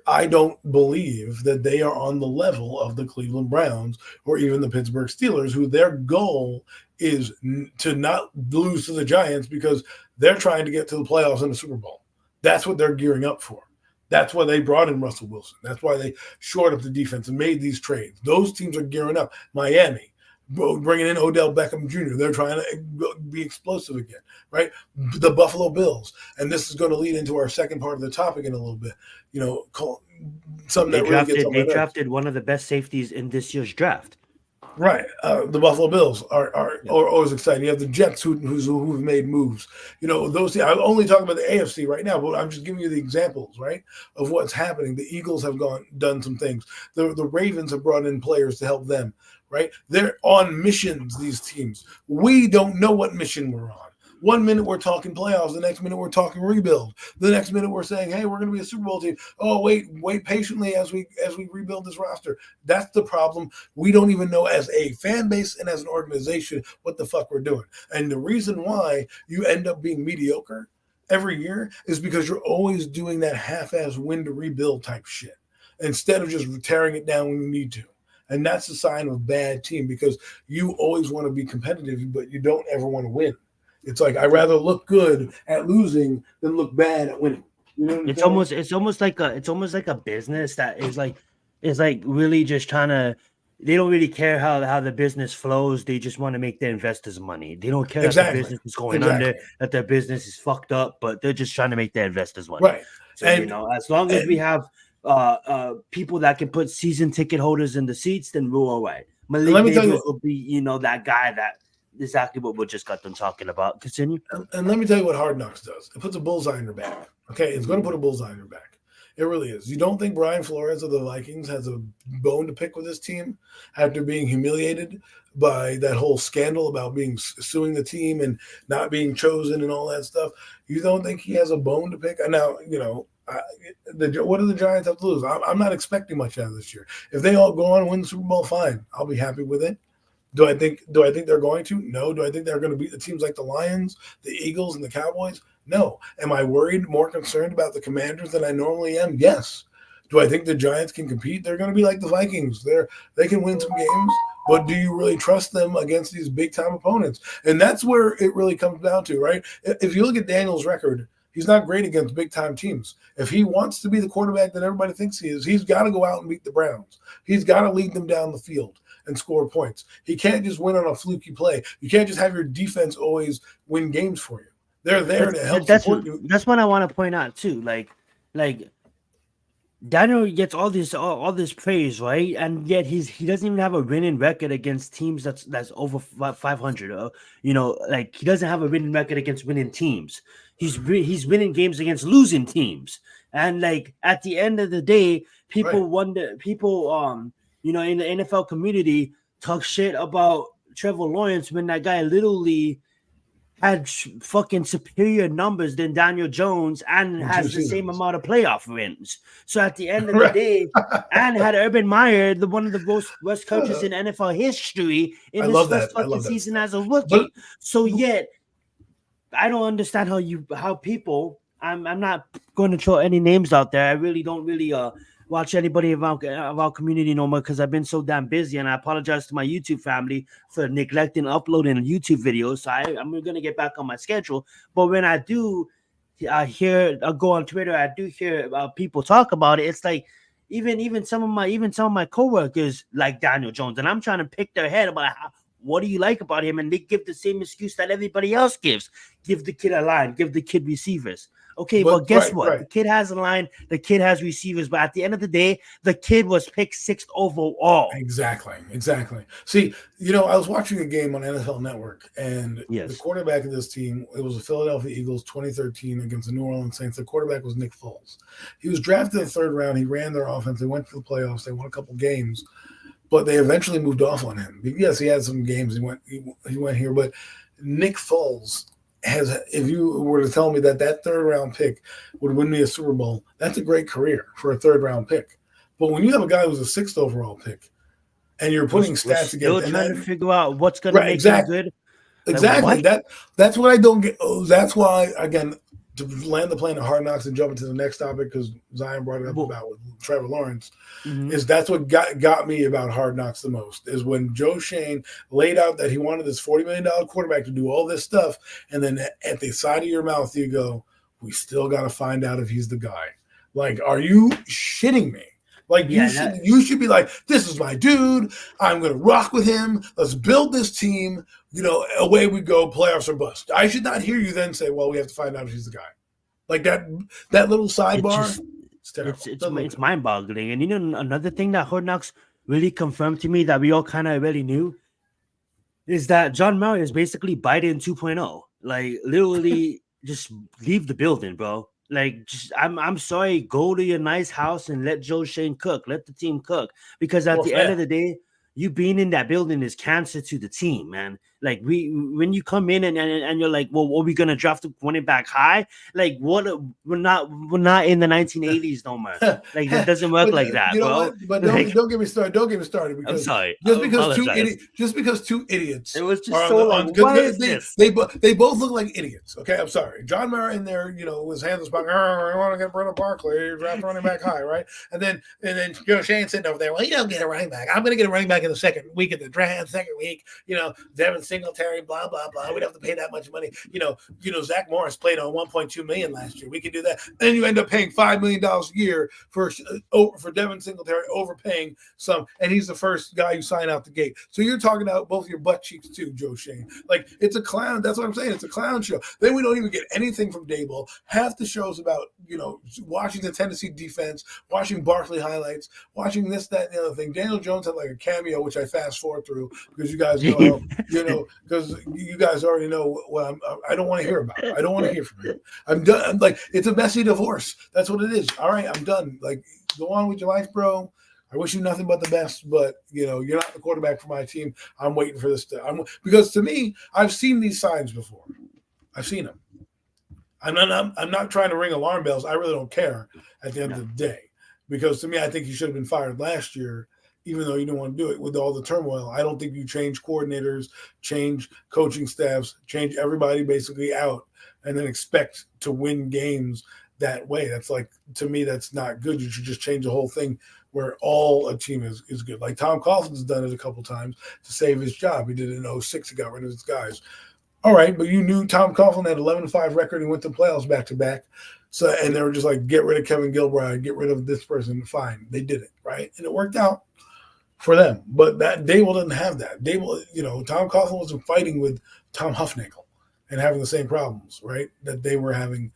I don't believe that they are on the level of the Cleveland Browns or even the Pittsburgh Steelers, who their goal is to not lose to the Giants because they're trying to get to the playoffs and the Super Bowl. That's what they're gearing up for. That's why they brought in Russell Wilson. That's why they shored up the defense and made these trades. Those teams are gearing up. Miami, bringing in Odell Beckham Jr. They're trying to be explosive again, right? The Buffalo Bills. And this is going to lead into our second part of the topic in a little bit. Something that really gets on my nerves. They drafted one of the best safeties in this year's draft. Right. The Buffalo Bills are always exciting. You have the Jets who've made moves. Those. I'm only talking about the AFC right now, but I'm just giving you the examples, right, of what's happening. The Eagles have done some things. The Ravens have brought in players to help them, right? They're on missions, these teams. We don't know what mission we're on. 1 minute we're talking playoffs, the next minute we're talking rebuild. The next minute we're saying, hey, we're going to be a Super Bowl team. Oh, wait patiently as we rebuild this roster. That's the problem. We don't even know as a fan base and as an organization what the fuck we're doing. And the reason why you end up being mediocre every year is because you're always doing that half-ass win to rebuild type shit instead of just tearing it down when you need to. And that's a sign of a bad team because you always want to be competitive, but you don't ever want to win. It's like I'd rather look good at losing than look bad at winning. It's almost like a business that is like really just trying to. They don't really care how the business flows. They just want to make their investors money. They don't care that the business is going under, that their business is fucked up, but they're just trying to make their investors money. Right. So as long as we have people that can put season ticket holders in the seats, then we're all right. Malik Davis will be that guy that. Exactly what we just got done talking about. Continue. And let me tell you what Hard Knocks does. It puts a bullseye in your back. Okay, it's going to put a bullseye in your back. It really is. You don't think Brian Flores of the Vikings has a bone to pick with this team after being humiliated by that whole scandal about suing the team and not being chosen and all that stuff? You don't think he has a bone to pick? Now, what do the Giants have to lose? I'm not expecting much out of this year. If they all go on and win the Super Bowl, fine. I'll be happy with it. Do I think they're going to? No. Do I think they're going to beat the teams like the Lions, the Eagles, and the Cowboys? No. Am I worried, more concerned about the Commanders than I normally am? Yes. Do I think the Giants can compete? They're going to be like the Vikings. They can win some games, but do you really trust them against these big-time opponents? And that's where it really comes down to, right? If you look at Daniel's record, he's not great against big-time teams. If he wants to be the quarterback that everybody thinks he is, he's got to go out and beat the Browns. He's got to lead them down the field and score points. He can't just win on a fluky play. You can't just have your defense always win games for you. They're there to help support you. That's what I want to point out too. Like Daniel gets all this praise, right? And yet he doesn't even have a winning record against teams that's over 500. He doesn't have a winning record against winning teams. He's winning games against losing teams. And at the end of the day, people wonder. In the NFL community, talk shit about Trevor Lawrence when that guy literally had fucking superior numbers than Daniel Jones and has the same amount of playoff wins. So at the end of the day, and had Urban Meyer, one of the worst coaches in NFL history, in his first fucking season as a rookie. So yet, I don't understand how people. I'm not going to throw any names out there. I really don't watch anybody of our community no more because I've been so damn busy, and I apologize to my YouTube family for neglecting uploading YouTube videos. So I'm going to get back on my schedule. But when I do go on Twitter, I do hear people talk about it. It's like even some of my coworkers like Daniel Jones, and I'm trying to pick their head about what do you like about him, and they give the same excuse that everybody else gives. Give the kid a line, give the kid receivers. Okay, but guess what? The kid has a line, the kid has receivers, but at the end of the day, the kid was picked 6th overall. Exactly. See, I was watching a game on NFL Network, and the quarterback of this team, it was the Philadelphia Eagles 2013 against the New Orleans Saints. The quarterback was Nick Foles. He was drafted in the 3rd round. He ran their offense. They went to the playoffs. They won a couple games, but they eventually moved off on him. Yes, he had some games. He went here, but Nick Foles if you were to tell me that 3rd round pick would win me a Super Bowl, that's a great career for a 3rd round pick. But when you have a guy who's a 6th overall pick and you're putting stats against, and trying to figure out what's going to make him good. Exactly. That's what I don't get. That's why, again, to land the plane of Hard Knocks and jump into the next topic, because Zion brought it up about with Trevor Lawrence, is that's what got me about Hard Knocks the most, is when Joe Schoen laid out that he wanted this $40 million quarterback to do all this stuff, and then at the side of your mouth you go, we still got to find out if he's the guy. Like, are you shitting me? Like, you should be like, this is my dude. I'm going to rock with him. Let's build this team. Away we go, playoffs or bust. I should not hear you then say, well, we have to find out if he's the guy. Like that little sidebar. It's mind-boggling. And another thing that Hard Knocks really confirmed to me that we all kind of already knew is that John Murray is basically Biden 2.0. Like, literally just leave the building, bro. Like, just I'm sorry, go to your nice house and let Joe Schoen cook. Let the team cook. Because at the end of the day, you being in that building is cancer to the team, man. Like, when you come in and you're like, well, are we gonna draft the running back high? Like, what? We're not in the 1980s no more. Like, it doesn't work like that, bro. But don't get me started. Don't get me started. Because I'm sorry. Just because two idiots. It was just so long. Why is this? They both look like idiots. Okay, I'm sorry. John Murray in there, his hands in his pocket. I want to get Brendan Barkley, draft running back high, right? And then Joe Schoen sitting over there. Well, you don't get a running back. I'm going to get a running back in the second week of the draft. Second week, Devin Singletary, blah blah blah. We don't have to pay that much money. Zach Morris played on $1.2 million last year. We could do that. And you end up paying $5 million a year for Devin Singletary, overpaying some, and he's the first guy you sign out the gate. So you're talking about both your butt cheeks too, Joe Schoen. Like, it's a clown. That's what I'm saying. It's a clown show. Then we don't even get anything from Daboll. Half the show's about watching the Tennessee defense, watching Barkley highlights, watching this, that, and the other thing. Daniel Jones had like a cameo, which I fast forward through because you guys know because you guys already know what I don't want to hear about. I don't want to hear from him. I'm done. I'm like, it's a messy divorce. That's what it is. All right, I'm done. Like, go on with your life, bro. I wish you nothing but the best, but you're not the quarterback for my team. I'm waiting for this because to me, I've seen these signs before. I've seen them. I'm not trying to ring alarm bells. I really don't care at the end of the day, because to me, I think he should have been fired last year, even though you didn't want to do it with all the turmoil. I don't think you change coordinators, change coaching staffs, change everybody basically out, and then expect to win games that way. That's like, to me, that's not good. You should just change the whole thing where all a team is good. Like Tom Coughlin's done it a couple times to save his job. He did it in 2006. He got rid of his guys. All right, but you knew Tom Coughlin had 11-5 record and went to playoffs back-to-back. So, and they were just like, get rid of Kevin Gilbride, get rid of this person. Fine, they did it, right? And it worked out for them. But that Daboll didn't have that. Daboll, Tom Coughlin wasn't fighting with Tom Huffnagle and having the same problems, right, that they were having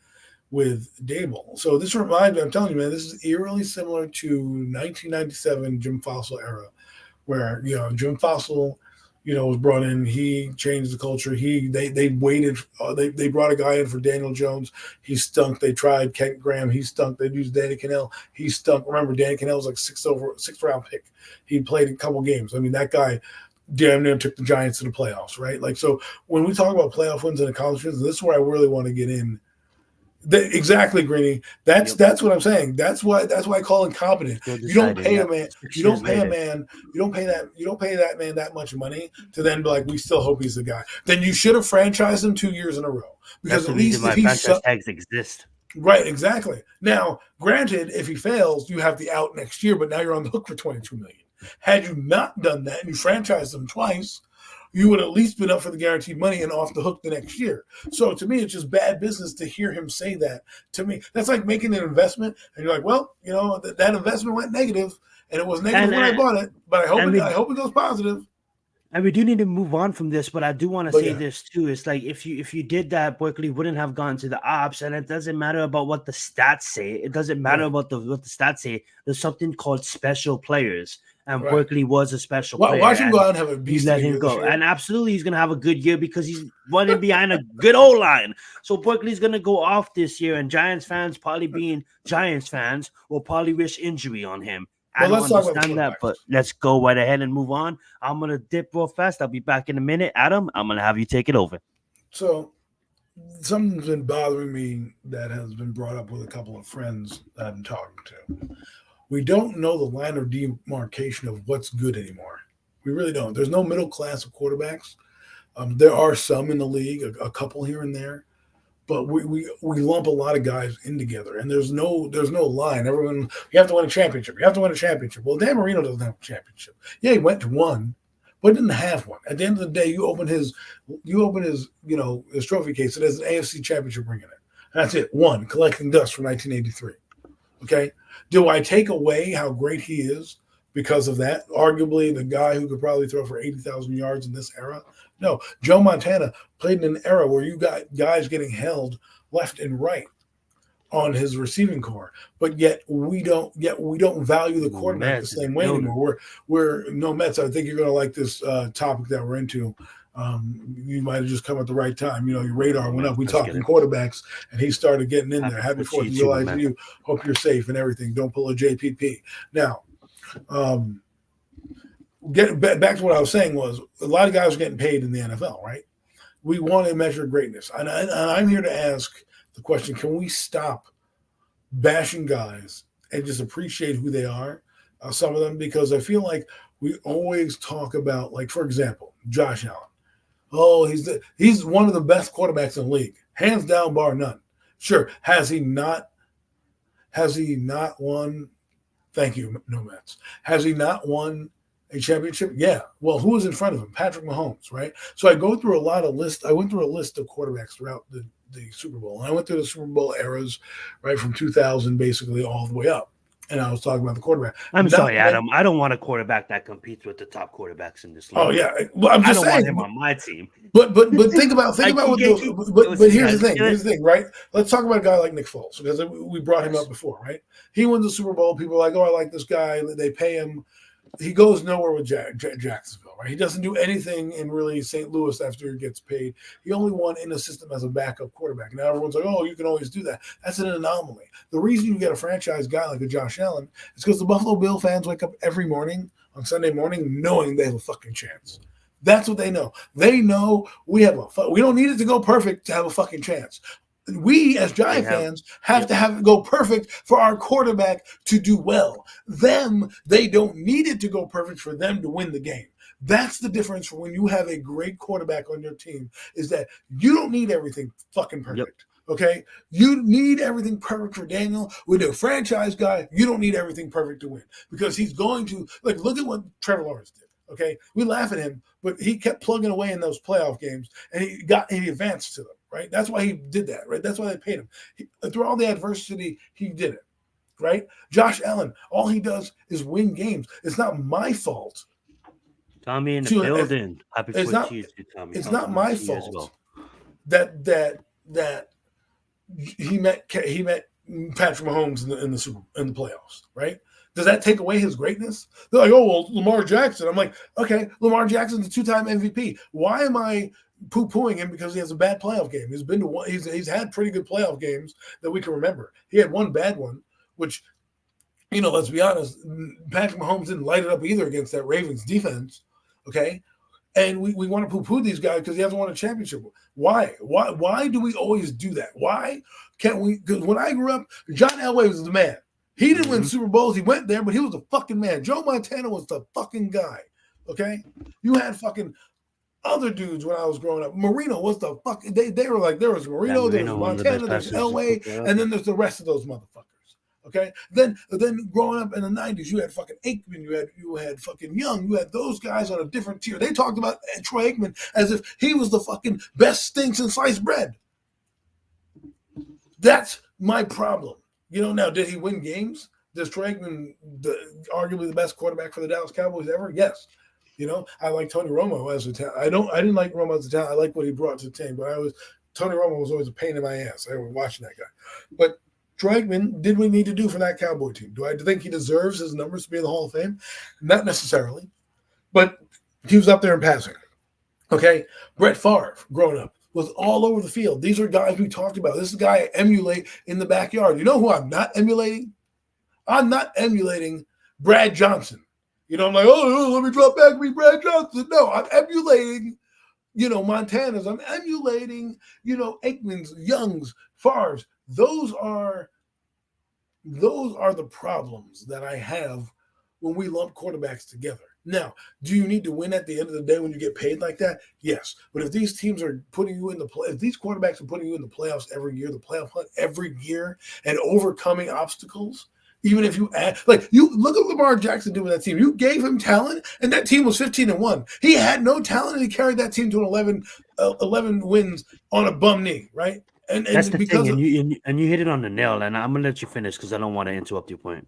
with Daboll. So this reminds me, I'm telling you, man, this is eerily similar to 1997 Jim Fossil era, where Jim Fossil, was brought in. He changed the culture. They waited. They brought a guy in for Daniel Jones. He stunk. They tried Kent Graham. He stunk. They used Danny Cannell. He stunk. Remember, Danny Cannell was like sixth round pick. He played a couple games. I mean, that guy damn near took the Giants to the playoffs, right? Like, so when we talk about playoff wins and accomplishments, this is where I really want to get in. Exactly, Greeny. That's what I'm saying. That's why I call incompetent. You don't pay a man. You don't pay a man. You don't pay that man that much money to then be like, we still hope he's the guy. Then you should have franchised him 2 years in a row, because at least if franchise tags exist. Right, exactly. Now, granted, if he fails, you have the out next year, but now you're on the hook for $22 million. Had you not done that and you franchised him twice, you would at least been up for the guaranteed money and off the hook the next year. So to me, it's just bad business to hear him say that. To me, that's like making an investment and you're like, well, that investment went negative, and it was negative when I bought it, but I hope it goes positive. And we do need to move on from this, but I do want to But say yeah, this too. It's like if you did that, Berkeley wouldn't have gone to the ops, and it doesn't matter about what the stats say. It doesn't matter right, about what the stats say. There's something called special players, and right. Berkeley was a special Watch player, him go and out and have a we beast of let a him year this go. year. And absolutely, he's gonna have a good year because he's running behind a good O line. So Berkeley's gonna go off this year, and Giants fans, probably being Giants fans, will probably wish injury on him. I But don't let's talk about the understand that, but quarterbacks. let's go right ahead and move on. I'm gonna dip real fast. I'll be back in a minute. Adam, I'm gonna have you take it over. So something's been bothering me that has been brought up with a couple of friends that I'm talking to. We don't know the line of demarcation of what's good anymore. We really don't. There's no middle class of quarterbacks. There are some in the league, a couple here and there, but we lump a lot of guys in together, and there's no line. Everyone, you have to win a championship. You have to win a championship. Well, Dan Marino doesn't have a championship. Yeah, he went to one, but didn't have one. At the end of the day, you open his his trophy case. It has an AFC championship ring in it. And that's it. One, collecting dust from 1983. Okay. Do I take away how great he is because of that? Arguably, the guy who could probably throw for 80,000 yards in this era. No, Joe Montana played in an era where you got guys getting held left and right on his receiving core, but yet we don't value the quarterback the Mets in the same way building. anymore. We're no Mets. I think you're going to like this topic that we're into. You might have just come at the right time. Your radar went up. We Let's get talking it. quarterbacks, and he started getting in there. Happy Happy 4th of you too, my July to man. you. Hope you're safe and everything. Don't pull a JPP. Now, get back to what I was saying was a lot of guys are getting paid in the NFL, right? We want to measure greatness, and I'm here to ask the question: can we stop bashing guys and just appreciate who they are? Some of them, because I feel like we always talk about, like, for example, Josh Allen. Oh, he's one of the best quarterbacks in the league, hands down, bar none. Sure, has he not won? Thank you, no Mets. Has he not won a championship? Yeah. Well, who was in front of him? Patrick Mahomes, right? So I went through a list of quarterbacks throughout the Super Bowl. And I went through the Super Bowl eras, right, from 2000 basically all the way up. And I was talking about the quarterback. I'm sorry, Adam. I don't want a quarterback that competes with the top quarterbacks in this league. Oh yeah. Well, I'm I just don't want saying. him on my team. But think about what those. But here's the thing, right? Let's talk about a guy like Nick Foles, because we brought him up before, right? He wins the Super Bowl. People are like, oh, I like this guy. They pay him. He goes nowhere with Jacksonville, right? He doesn't do anything in really St. Louis after he gets paid. He only won in the system as a backup quarterback. Now everyone's like, oh, you can always do that. That's an anomaly. The reason you get a franchise guy like a Josh Allen is because the Buffalo Bill fans wake up every morning on Sunday morning knowing they have a fucking chance. That's what they know. They know we don't need it to go perfect to have a fucking chance. We, as Giant fans, have to have it go perfect for our quarterback to do well. They don't need it to go perfect for them to win the game. That's the difference for when you have a great quarterback on your team, is that you don't need everything fucking perfect. Yep. Okay? You need everything perfect for Daniel. With a franchise guy, you don't need everything perfect to win, because he's going to, like, look at what Trevor Lawrence did. Okay? We laugh at him, but he kept plugging away in those playoff games, and he advanced to them. Right? That's why he did that, right? That's why they paid him. Through all the adversity, he did it, right? Josh Allen, all he does is win games. It's not my fault. Tommy in the building. Happy it's not, to Tommy. It's not my fault that he met Patrick Mahomes in the playoffs, right? Does that take away his greatness? They're like, oh, well, Lamar Jackson. I'm like, okay, Lamar Jackson's a 2-time MVP. Why am I poo-pooing him because he has a bad playoff game? He's had pretty good playoff games that we can remember. He had one bad one, which, let's be honest, Patrick Mahomes didn't light it up either against that Ravens defense, okay? And we want to poo-poo these guys because he hasn't won a championship. Why? Why do we always do that? Why can't we? Because when I grew up, John Elway was the man. He didn't win Super Bowls. He went there, but he was the fucking man. Joe Montana was the fucking guy, okay? You had fucking other dudes when I was growing up. Marino was the fucking. They were like, there was Marino, there was Montana, there's Elway, and then there's the rest of those motherfuckers. Okay, then growing up in the 90s, you had fucking Aikman, you had fucking Young, you had those guys on a different tier. They talked about Troy Aikman as if he was the fucking best stinks in sliced bread. That's my problem. Now, did he win games? Does Troy Aikman, arguably the best quarterback for the Dallas Cowboys ever? Yes. You know, I like Tony Romo as a talent. I didn't like Romo as a talent. I like what he brought to the team, but Tony Romo was always a pain in my ass. I was watching that guy. But Bregman did what we need to do for that Cowboy team. Do I think he deserves his numbers to be in the Hall of Fame? Not necessarily, but he was up there in passing. Okay, Brett Favre, growing up, was all over the field. These are guys we talked about. This is a guy I emulate in the backyard. You know who I'm not emulating? I'm not emulating Brad Johnson. You know, I'm like, oh, let me drop back and be Brad Johnson. No, I'm emulating, Montana's. I'm emulating, Aikman's, Young's, Favre's. Those are the problems that I have when we lump quarterbacks together. Now, do you need to win at the end of the day when you get paid like that? Yes. But if these teams are putting you in the play, if these quarterbacks are putting you in the playoffs every year, the playoff hunt every year, and overcoming obstacles, even if you add, you look at Lamar Jackson doing that team. You gave him talent, and that team was 15-1. He had no talent, and he carried that team to an 11 wins on a bum knee, right? And that's the thing, and you hit it on the nail. And I'm gonna let you finish because I don't want to interrupt your point.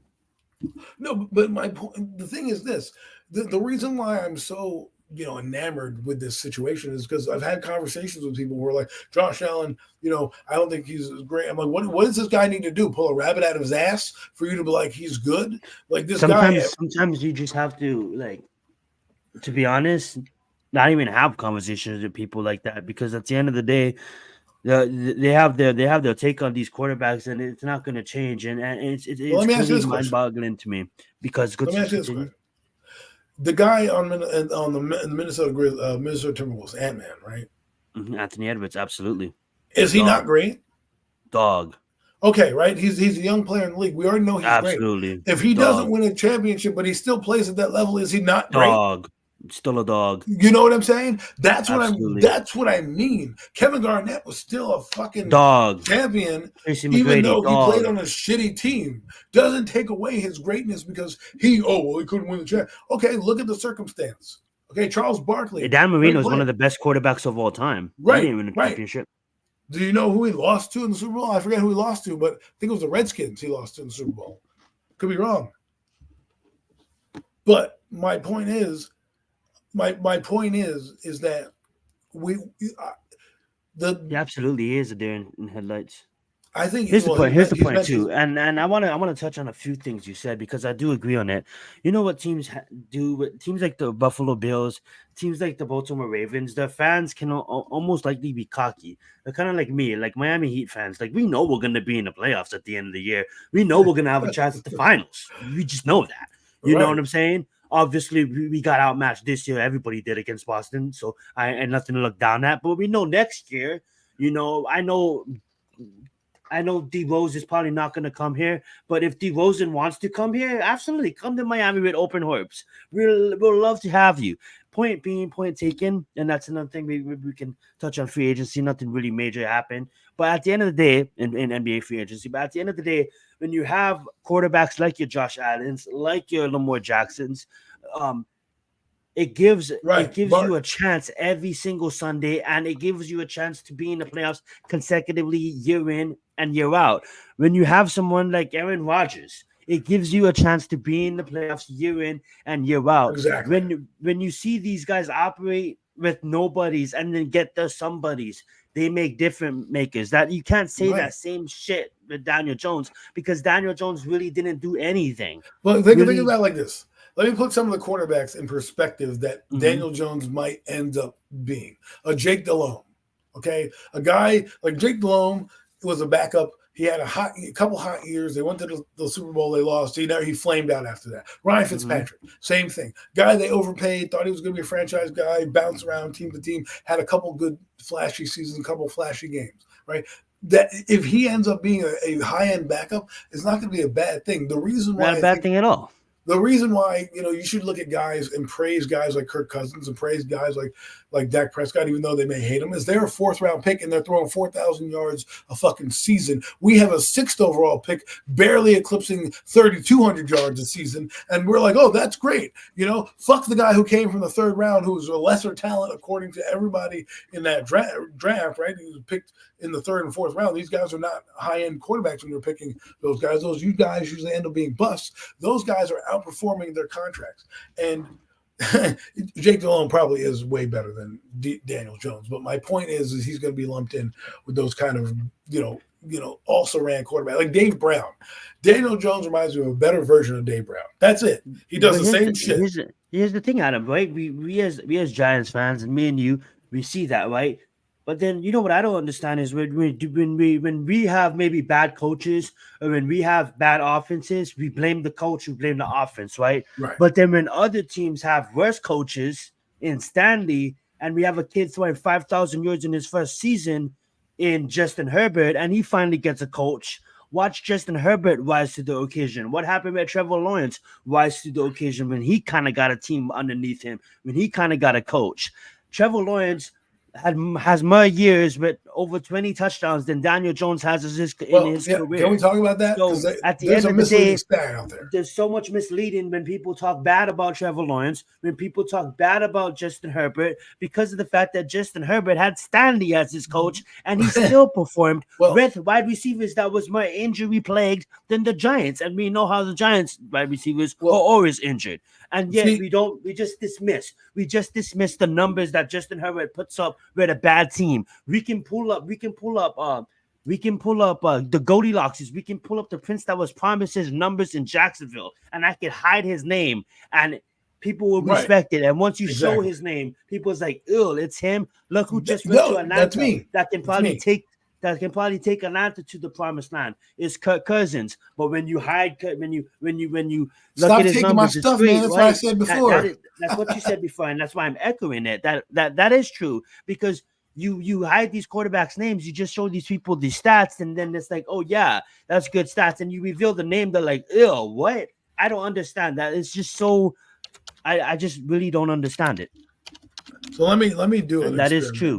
No, but my point, the thing is this: the reason why I'm so enamored with this situation is because I've had conversations with people who are like, Josh Allen, I don't think he's great. I'm like, what does this guy need to do? Pull a rabbit out of his ass for you to be like, he's good? Like this guy. Sometimes you just have to, to be honest, not even have conversations with people like that, because at the end of the day, they have their take on these quarterbacks, and it's not going to change. And it's really mind-boggling to me because let me ask you this question. The guy on the Minnesota Timberwolves, Ant-Man, right? Anthony Edwards, absolutely. Is he not great? Dog. Okay, right? He's a young player in the league. We already know he's absolutely great. If he doesn't win a championship, but he still plays at that level, is he not great? Dog. Still a dog. You know what I'm saying? That's what I mean. Kevin Garnett was still a fucking dog champion, even though he played on a shitty team. Doesn't take away his greatness because he couldn't win the championship. Okay, look at the circumstance. Okay, Charles Barkley. Dan Marino is one of the best quarterbacks of all time. Right, he didn't win a championship. Do you know who he lost to in the Super Bowl? I forget who he lost to, but I think it was the Redskins he lost to in the Super Bowl. Could be wrong. But my point is, that he absolutely is a deer in headlights. I think here's the point too, and I want to touch on a few things you said because I do agree on it. You know what teams do? Teams like the Buffalo Bills, teams like the Baltimore Ravens, their fans can almost likely be cocky. They're kind of like me, like Miami Heat fans. Like, we know we're going to be in the playoffs at the end of the year. We know we're going to have a chance at the finals. We just know that. You know what I'm saying? Obviously, we got outmatched this year. Everybody did against Boston, so I and nothing to look down at. But we know next year, I know D Rose is probably not going to come here, but if D Rosen wants to come here, absolutely come to Miami with open arms. We'll love to have you. Point taken, and that's another thing we can touch on free agency. Nothing really major happened, but at the end of the day, in NBA free agency, but at the end of the day, when you have quarterbacks like your Josh Allens, like your Lamar Jacksons, it gives you a chance every single Sunday, and it gives you a chance to be in the playoffs consecutively year in and year out. When you have someone like Aaron Rodgers, it gives you a chance to be in the playoffs year in and year out. Exactly. When you see these guys operate with nobodies and then get the somebodies, they make different makers. That you can't say that same shit with Daniel Jones, because Daniel Jones really didn't do anything. Well, think about it like this. Let me put some of the quarterbacks in perspective that Daniel Jones might end up being. A Jake Delhomme, okay? A guy like Jake Delhomme was a backup. He had a couple hot years. They went to the Super Bowl. They lost. He flamed out after that. Ryan Fitzpatrick, same thing. Guy they overpaid, thought he was going to be a franchise guy, bounced around team to team, had a couple good flashy seasons, a couple flashy games, right? That if he ends up being a high-end backup, it's not going to be a bad thing. The reason why not a bad thing at all. The reason why, you should look at guys and praise guys like Kirk Cousins and praise guys like Dak Prescott, even though they may hate him, is they're a 4th-round pick and they're throwing 4,000 yards a fucking season. We have a 6th overall pick, barely eclipsing 3,200 yards a season, and we're like, oh, that's great. Fuck the guy who came from the 3rd round, who was a lesser talent according to everybody in that draft, right? He was picked in the 3rd and 4th round. These guys are not high-end quarterbacks when you're picking those guys. You guys usually end up being busts. Those guys are outperforming their contracts. And Jake Delhomme probably is way better than Daniel Jones. But my point is he's going to be lumped in with those kind of, also ran quarterback like Dave Brown. Daniel Jones reminds me of a better version of Dave Brown. That's it. He does the same shit. Here's the thing, Adam, right? We as Giants fans, and me and you, we see that, right? But then you know what I don't understand is when we have maybe bad coaches or when we have bad offenses, we blame the coach, we blame the offense, right? Right. But then when other teams have worse coaches in Stanley, and we have a kid throwing 5,000 yards in his first season in Justin Herbert, and he finally gets a coach. Watch Justin Herbert rise to the occasion. What happened with Trevor Lawrence rise to the occasion when he kind of got a team underneath him, when he kind of got a coach. Trevor Lawrence has more years with over 20 touchdowns than Daniel Jones has in his career. Can we talk about that? So at the end of the day, there's so much misleading when people talk bad about Trevor Lawrence, when people talk bad about Justin Herbert, because of the fact that Justin Herbert had Stanley as his coach, and he still performed with wide receivers that was more injury plagued than the Giants. And we know how the Giants wide receivers are always injured. And yet we just dismiss the numbers that Justin Herbert puts up with a bad team. We can pull up the Goldilocks. We can pull up the Prince that was promised his numbers in Jacksonville, and I could hide his name and people will respect it. And once you show his name, people's like, "Ew, it's him." Look who just went to Atlanta. That can probably take Atlanta to the promised land. It's Kirk Cousins. But when you hide, when you look at his numbers, it's free, man. That's what I said before. That's what you said before, and that's why I'm echoing it. That is true, because you hide these quarterbacks' names. You just show these people these stats, and then it's like, oh yeah, that's good stats. And you reveal the name, they're like, ew, what? I don't understand that. It's just so. I just really don't understand it. So let me do an that experiment. Is true.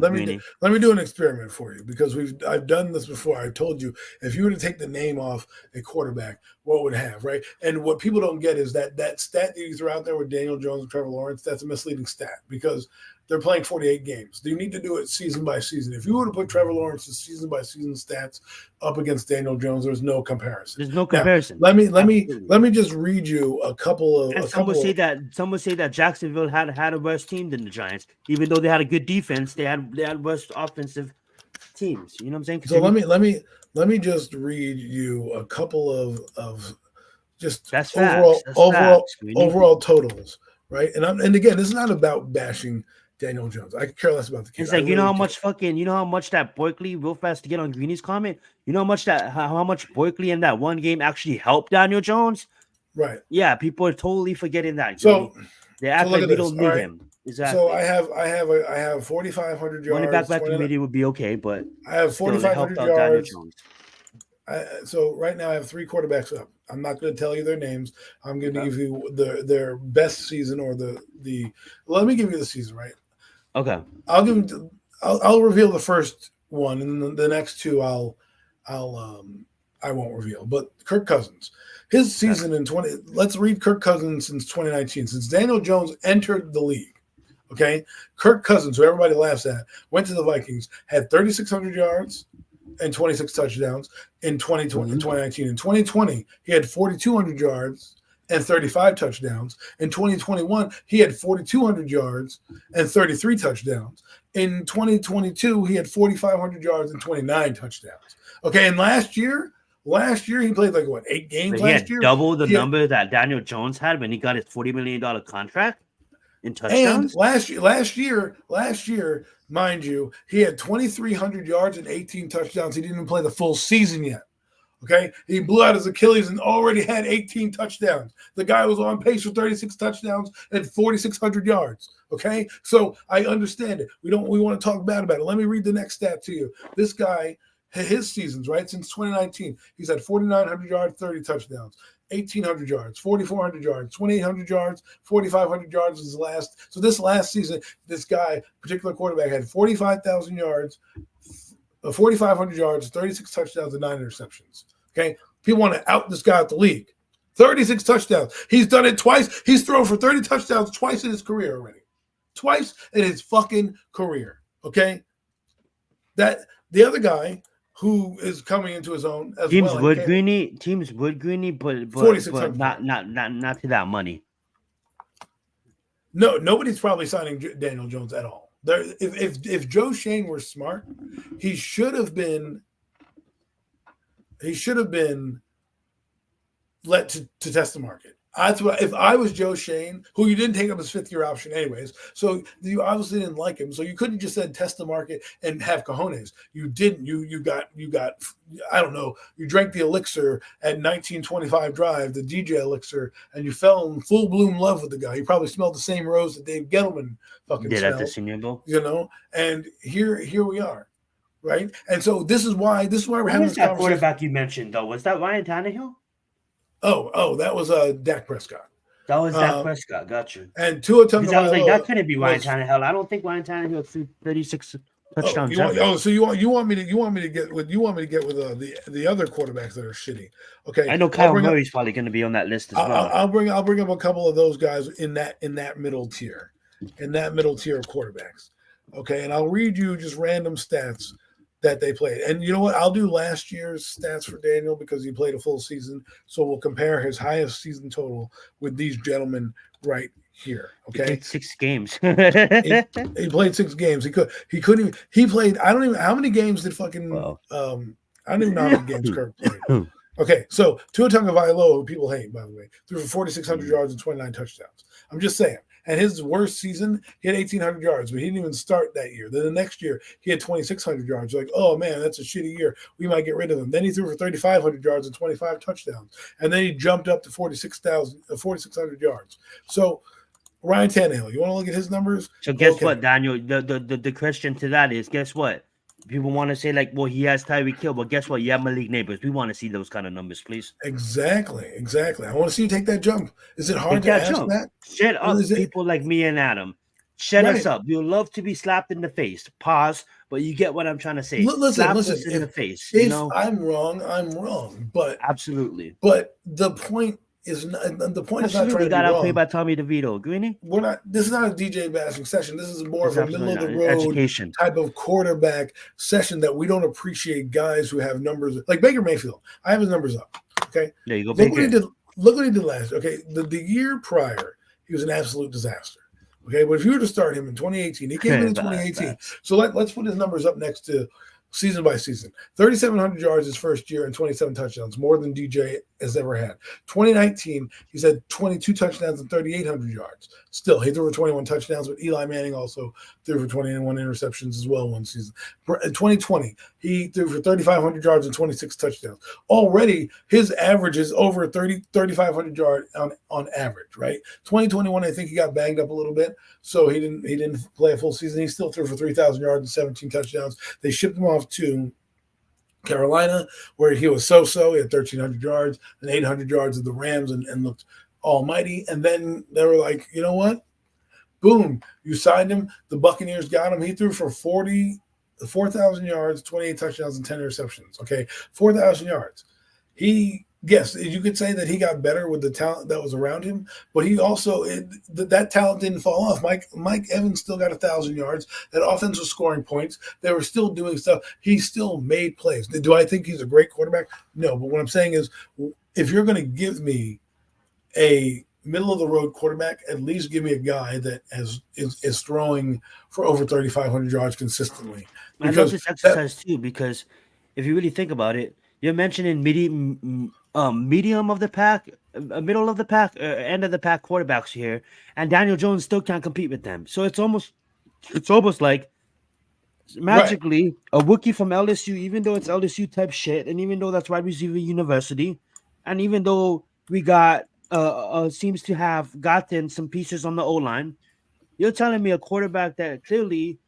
Let me do an experiment for you, because I've done this before. I told you, if you were to take the name off a quarterback, what would it have, right? And what people don't get is that stat that you throw out there with Daniel Jones and Trevor Lawrence, that's a misleading stat, because they're playing 48 games. You need to do it season by season. If you were to put Trevor Lawrence's season by season stats up against Daniel Jones, there's no comparison. There's no comparison. Now, let me just read you a couple of. And some would say that Jacksonville had a worse team than the Giants, even though they had a good defense. They had worse offensive teams. You know what I'm saying? So let me just read you a couple of just overall totals, right? And again, this is not about bashing Daniel Jones. I could care less about the kid. It's like, how much that Barkley, real fast to get on Greeny's comment, how much Barkley in that one game actually helped Daniel Jones? Right. Yeah, people are totally forgetting that. So they act like we don't need him. Exactly. So I have 4,500 yards. Running back committee would be okay, but I have 4,500 yards. So right now I have 3 quarterbacks up. I'm not going to tell you their names. I'm going to give you their best season, or the. Let me give you the season, right? Okay. I'll reveal the first one, and then the next 2 I won't reveal. But Kirk Cousins, his season in 20. Let's read Kirk Cousins since 2019, since Daniel Jones entered the league. Okay, Kirk Cousins, who everybody laughs at, went to the Vikings, had 3,600 yards and 26 touchdowns in 2020, in 2019. In 2020, he had 4,200 yards and 35 touchdowns. In 2021, he had 4,200 yards and 33 touchdowns. In 2022, he had 4,500 yards and 29 touchdowns. Okay, and last year he played 8 games last year. Double the number that Daniel Jones had when he got his $40 million contract in touchdowns. And last year, mind you, he had 2,300 yards and 18 touchdowns. He didn't even play the full season yet. Okay, he blew out his Achilles and already had 18 touchdowns. The guy was on pace for 36 touchdowns and 4,600 yards. Okay, so I understand it. We want to talk bad about it. Let me read the next stat to you. This guy, his seasons, right, since 2019, he's had 4,900 yards, 30 touchdowns, 1,800 yards, 4,400 yards, 2,800 yards, 4,500 yards is his last. So this last season, this guy, particular quarterback, had 45,000 yards, 4,500 yards, 36 touchdowns, and 9 interceptions. Okay, people want to out this guy out the league. 36 touchdowns. He's done it twice. He's thrown for 30 touchdowns twice in his career already. Twice in his fucking career. Okay, that the other guy who is coming into his own as teams well. Would Greeny, but not to that money. No, nobody's probably signing Daniel Jones at all. If Joe Schoen were smart, he should have been let to test the market. That's what, if I was Joe Schoen, who you didn't take up his 5th-year option anyways, so you obviously didn't like him, so you couldn't just said test the market and have cojones. You didn't. You got I don't know. You drank the elixir at 1925 Drive, the DJ elixir, and you fell in full bloom love with the guy. You probably smelled the same rose that Dave Gettleman fucking smelled. At the Senior Bowl, And here we are, right? And so this is why we're having this that conversation. Quarterback you mentioned though, was that Ryan Tannehill? Oh, that was Dak Prescott. That was Dak Prescott. Gotcha. And Tua Tagovailoa. I was like, that couldn't be Ryan Tannehill. I don't think Ryan Tannehill threw 36 touchdowns. So you want me to get with the other quarterbacks that are shitty? Okay, I know Kyle Murray's probably going to be on that list as well. I'll bring up a couple of those guys in that middle tier, of quarterbacks. Okay, and I'll read you just random stats that they played. And you know what? I'll do last year's stats for Daniel because he played a full season. So we'll compare his highest season total with these gentlemen right here. Okay. He played 6 games. he played 6 games. He played, I don't even, how many games did fucking, I don't even know how many games Kirk played. Okay. So Tua Tagovailoa, who people hate, by the way, threw for 4,600 yards and 29 touchdowns. I'm just saying. And his worst season, he had 1,800 yards, but he didn't even start that year. Then the next year, he had 2,600 yards. You're like, oh, man, that's a shitty year. We might get rid of him. Then he threw for 3,500 yards and 25 touchdowns. And then he jumped up to 4,600 yards. So Ryan Tannehill, you want to look at his numbers? So guess what, Daniel? The question to that is, guess what? People want to say, like, well, he has Tyreek Hill, but guess what? You have Malik Neighbors. We want to see those kind of numbers, please. Exactly. I want to see you take that jump. Is it hard to ask that? Shut up, people like me and Adam. Shut us up. You'll love to be slapped in the face. Pause, but you get what I'm trying to say. Listen, in the face. If I'm wrong, I'm wrong. But absolutely. But the point is not trying to be got wrong. Outplayed by Tommy DeVito. Greeny? We're not. This is not a DJ bashing session. This is more of a middle of the road education type of quarterback session that we don't appreciate guys who have numbers like Baker Mayfield. I have his numbers up. Okay. There you go. Look what he did last. Okay, the year prior, he was an absolute disaster. Okay, but if you were to start him in 2018, he came in 2018. So let's put his numbers up next to season by season. 3,700 yards his first year and 27 touchdowns, more than DJ has ever had. 2019, he's had 22 touchdowns and 3,800 yards. Still, he threw for 21 touchdowns, but Eli Manning also threw for 21 interceptions as well one season. In 2020, he threw for 3,500 yards and 26 touchdowns. Already, his average is over 3,500 yards on average, right? 2021, I think he got banged up a little bit, so he didn't play a full season. He still threw for 3,000 yards and 17 touchdowns. They shipped him off to Carolina, where he was so-so. He had 1,300 yards and 800 yards of the Rams and looked almighty. And then they were like, you know what? Boom. You signed him. The Buccaneers got him. He threw for 4,000 yards, 28 touchdowns, and 10 interceptions. Okay, 4,000 yards. Yes, you could say that he got better with the talent that was around him, but he also that talent didn't fall off. Mike Evans still got 1,000 yards. That offense was scoring points. They were still doing stuff. He still made plays. Do I think he's a great quarterback? No, but what I'm saying is, if you're going to give me a middle of the road quarterback, at least give me a guy that is throwing for over 3,500 yards consistently. I love this exercise too, because if you really think about it, you're mentioning medium of the pack, middle of the pack, end of the pack quarterbacks here, and Daniel Jones still can't compete with them. So it's almost like magically a rookie from LSU, even though it's LSU type shit, and even though that's wide receiver university, and even though we got seems to have gotten some pieces on the O-line, you're telling me a quarterback that clearly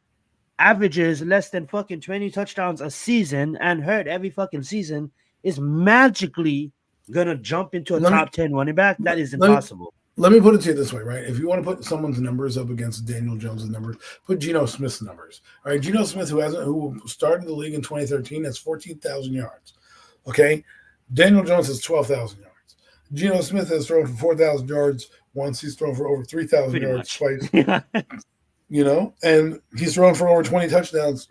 averages less than fucking 20 touchdowns a season and hurt every fucking season is magically gonna jump into a top 10 running back? That is impossible. Let me put it to you this way, right? If you want to put someone's numbers up against Daniel Jones' numbers, put Geno Smith's numbers. All right, Geno Smith, who started the league in 2013, has 14,000 yards. Okay, Daniel Jones has 12,000 yards. Geno Smith has thrown for 4,000 yards once. He's thrown for over 3,000 yards twice. And he's thrown for over 20 touchdowns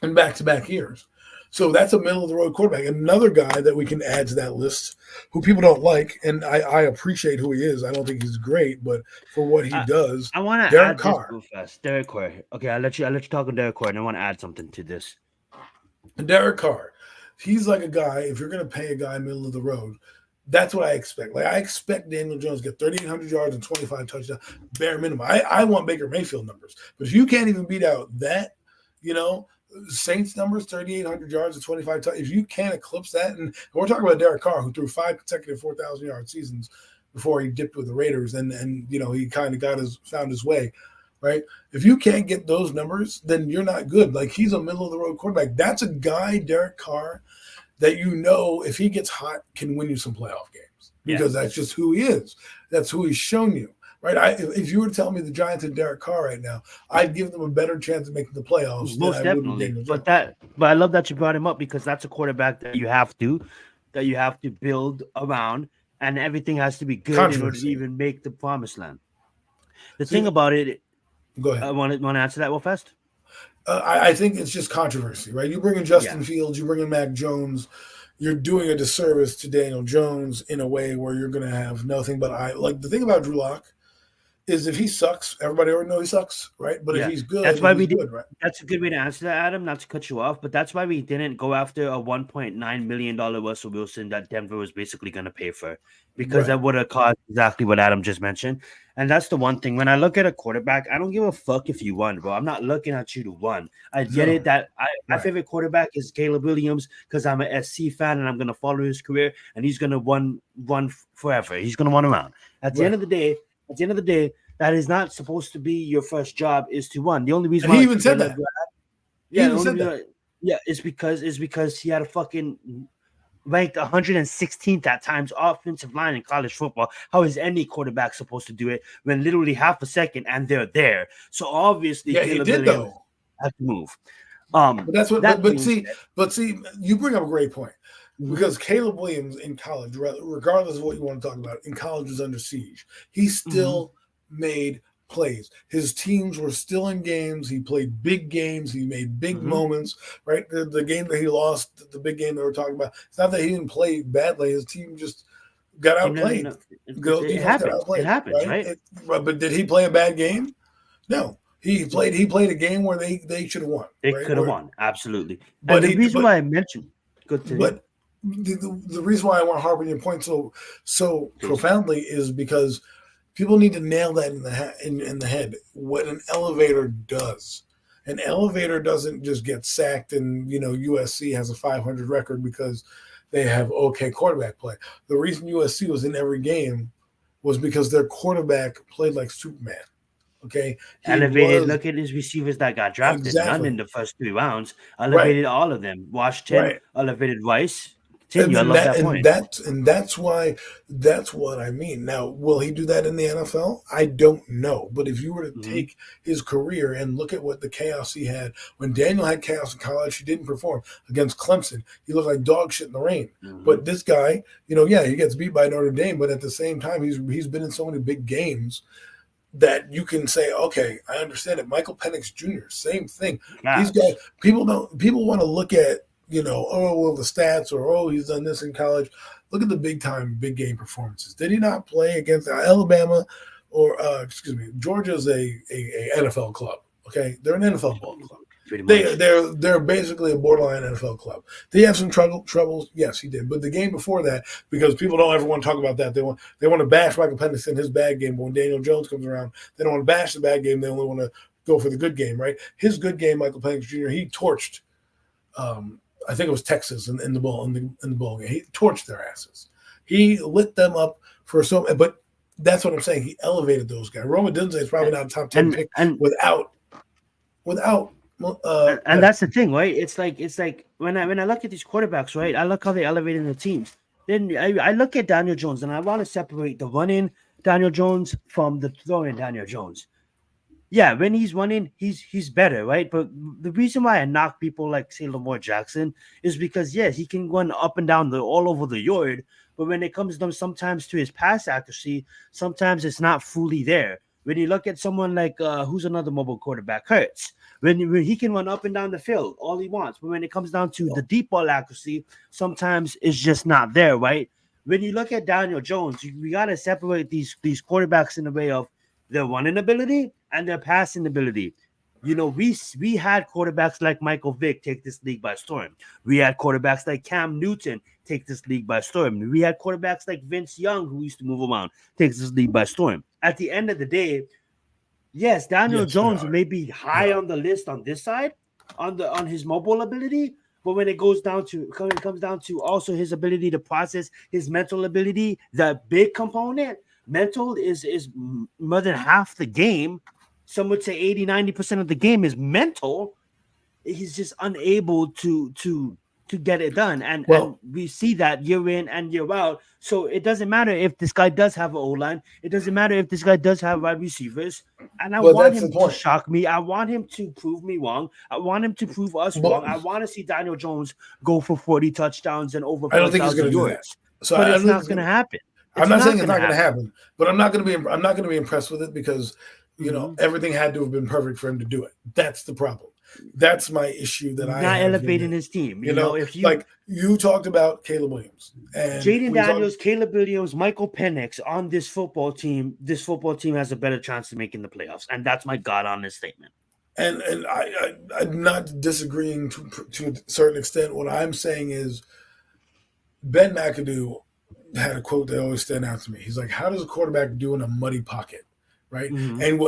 in back-to-back years. So that's a middle of the road quarterback. Another guy that we can add to that list, who people don't like, and I appreciate who he is. I don't think he's great, but for what he does, I want to Derek add this Carr. real fast. Derek Carr. Okay, I'll let you talk on Derek Carr, and I want to add something to this. Derek Carr, he's like a guy. If you're going to pay a guy middle of the road, that's what I expect. Like I expect Daniel Jones to get 3,800 yards and 25 touchdowns, bare minimum. I want Baker Mayfield numbers, but if you can't even beat out that, Saints numbers, 3,800 yards and 25 touchdowns. If you can't eclipse that, and we're talking about Derek Carr, who threw 5 consecutive 4,000-yard seasons before he dipped with the Raiders, and he kind of found his way, right? If you can't get those numbers, then you're not good. Like he's a middle of the road quarterback. That's a guy, Derek Carr, that if he gets hot, can win you some playoff games because that's just who he is. That's who he's shown you. Right, if you were to tell me the Giants and Derek Carr right now, I'd give them a better chance of making the playoffs. Most definitely, but I love that you brought him up because that's a quarterback that you have to build around, and everything has to be good in order to even make the promised land. The thing about it, go ahead. I want to answer that real fast. I think it's just controversy, right? You bring in Justin Fields, you bring in Mac Jones. You're doing a disservice to Daniel Jones in a way where you're going to have nothing but the thing about Drew Lock is if he sucks, everybody already knows he sucks, right? But if he's good, that's why good, right? That's a good way to answer that, Adam. Not to cut you off, but that's why we didn't go after a $1.9 million Russell Wilson that Denver was basically going to pay for, because that would have caused exactly what Adam just mentioned. And that's the one thing. When I look at a quarterback, I don't give a fuck if you won, bro. I'm not looking at you to win. I get it that my favorite quarterback is Caleb Williams because I'm a SC fan and I'm going to follow his career, and he's going to run forever. He's going to run around. At the end of the day, that is not supposed to be your first job is to win. The only reason why he even said that. It's because he had a fucking ranked 116th at times offensive line in college football. How is any quarterback supposed to do it when literally half a second and they're there? So obviously, he did though. Have to move. But that's what. But see, you bring up a great point. Because Caleb Williams in college, regardless of what you want to talk about, in college was under siege. He still made plays. His teams were still in games. He played big games. He made big moments, right? The game that he lost, the big game that we're talking about, it's not that he didn't play badly. His team just got outplayed. It happens, right? But did he play a bad game? No. He played a game where they should have won. They could have won, absolutely. But the reason why I mentioned the reason why I want to harp on your point so profoundly is because people need to nail that in the head. What an elevator does. An elevator doesn't just get sacked and USC has a 500 record because they have okay quarterback play. The reason USC was in every game was because their quarterback played like Superman. Okay. Look at his receivers that got drafted. Exactly. None in the first 3 rounds. Elevated all of them. Washington, elevated Rice. I love that point. And that's what I mean. Now, will he do that in the NFL? I don't know. But if you were to take his career and look at what the chaos he had, when Daniel had chaos in college, he didn't perform. Against Clemson, he looked like dog shit in the rain. But this guy, he gets beat by Notre Dame, but at the same time, he's been in so many big games that you can say, okay, I understand it. Michael Penix Jr., same thing. These guys, people want to look at, the stats or, he's done this in college. Look at the big game performances. Did he not play against Alabama or, Georgia's a NFL club, okay? They're an NFL ball club. They're basically a borderline NFL club. They have some troubles. Yes, he did. But the game before that, because people don't ever want to talk about that, they want to bash Michael Penix in his bad game. But when Daniel Jones comes around, they don't want to bash the bad game. They only want to go for the good game, right? His good game, Michael Penix Jr., he torched. I think it was Texas in the bowl game. He torched their asses. He lit them up but that's what I'm saying. He elevated those guys. Roma Dunze is probably not a top 10 pick without. And that's the thing, right? It's like when I look at these quarterbacks, right? I look how they elevated the teams. Then I look at Daniel Jones, and I want to separate the running Daniel Jones from the throwing Daniel Jones. Yeah, when he's running, he's better, right? But the reason why I knock people like, say, Lamar Jackson is because, yes, he can run up and down all over the yard. But when it comes sometimes to his pass accuracy, sometimes it's not fully there. When you look at someone like who's another mobile quarterback, Hurts, when he can run up and down the field all he wants, but when it comes down to the deep ball accuracy, sometimes it's just not there, right? When you look at Daniel Jones, we gotta separate these quarterbacks in the way of their running ability and their passing ability. You know, we had quarterbacks like Michael Vick take this league by storm. We had quarterbacks like Cam Newton take this league by storm. We had quarterbacks like Vince Young, who used to move around, takes this league by storm. At the end of the day, yes, Daniel Jones may be high on the list on this side, on his mobile ability, but when it comes down to also his ability to process, his mental ability, the big component, mental is more than half the game. Some would say 80-90% of the game is mental. He's just unable to get it done. And we see that year in and year out. So it doesn't matter if this guy does have an O-line. It doesn't matter if this guy does have wide receivers. And I want him to shock me. I want him to prove me wrong. I want him to prove us wrong. I want to see Daniel Jones go for 40 touchdowns and over 4,000 yards. So but it's not going to happen. I'm not saying it's not going to happen, but I'm not going to be impressed with it because you know everything had to have been perfect for him to do it. That's the problem. That's my issue that I not elevating his team. You know, if you like you talked about Caleb Williams and Jaden Daniels, Caleb Williams, Michael Penix on this football team has a better chance of making the playoffs, and that's my God honest statement. And I'm not disagreeing to a certain extent. What I'm saying is Ben McAdoo had a quote that always stand out to me. He's like, "How does a quarterback do in a muddy pocket?" Right. Mm-hmm. And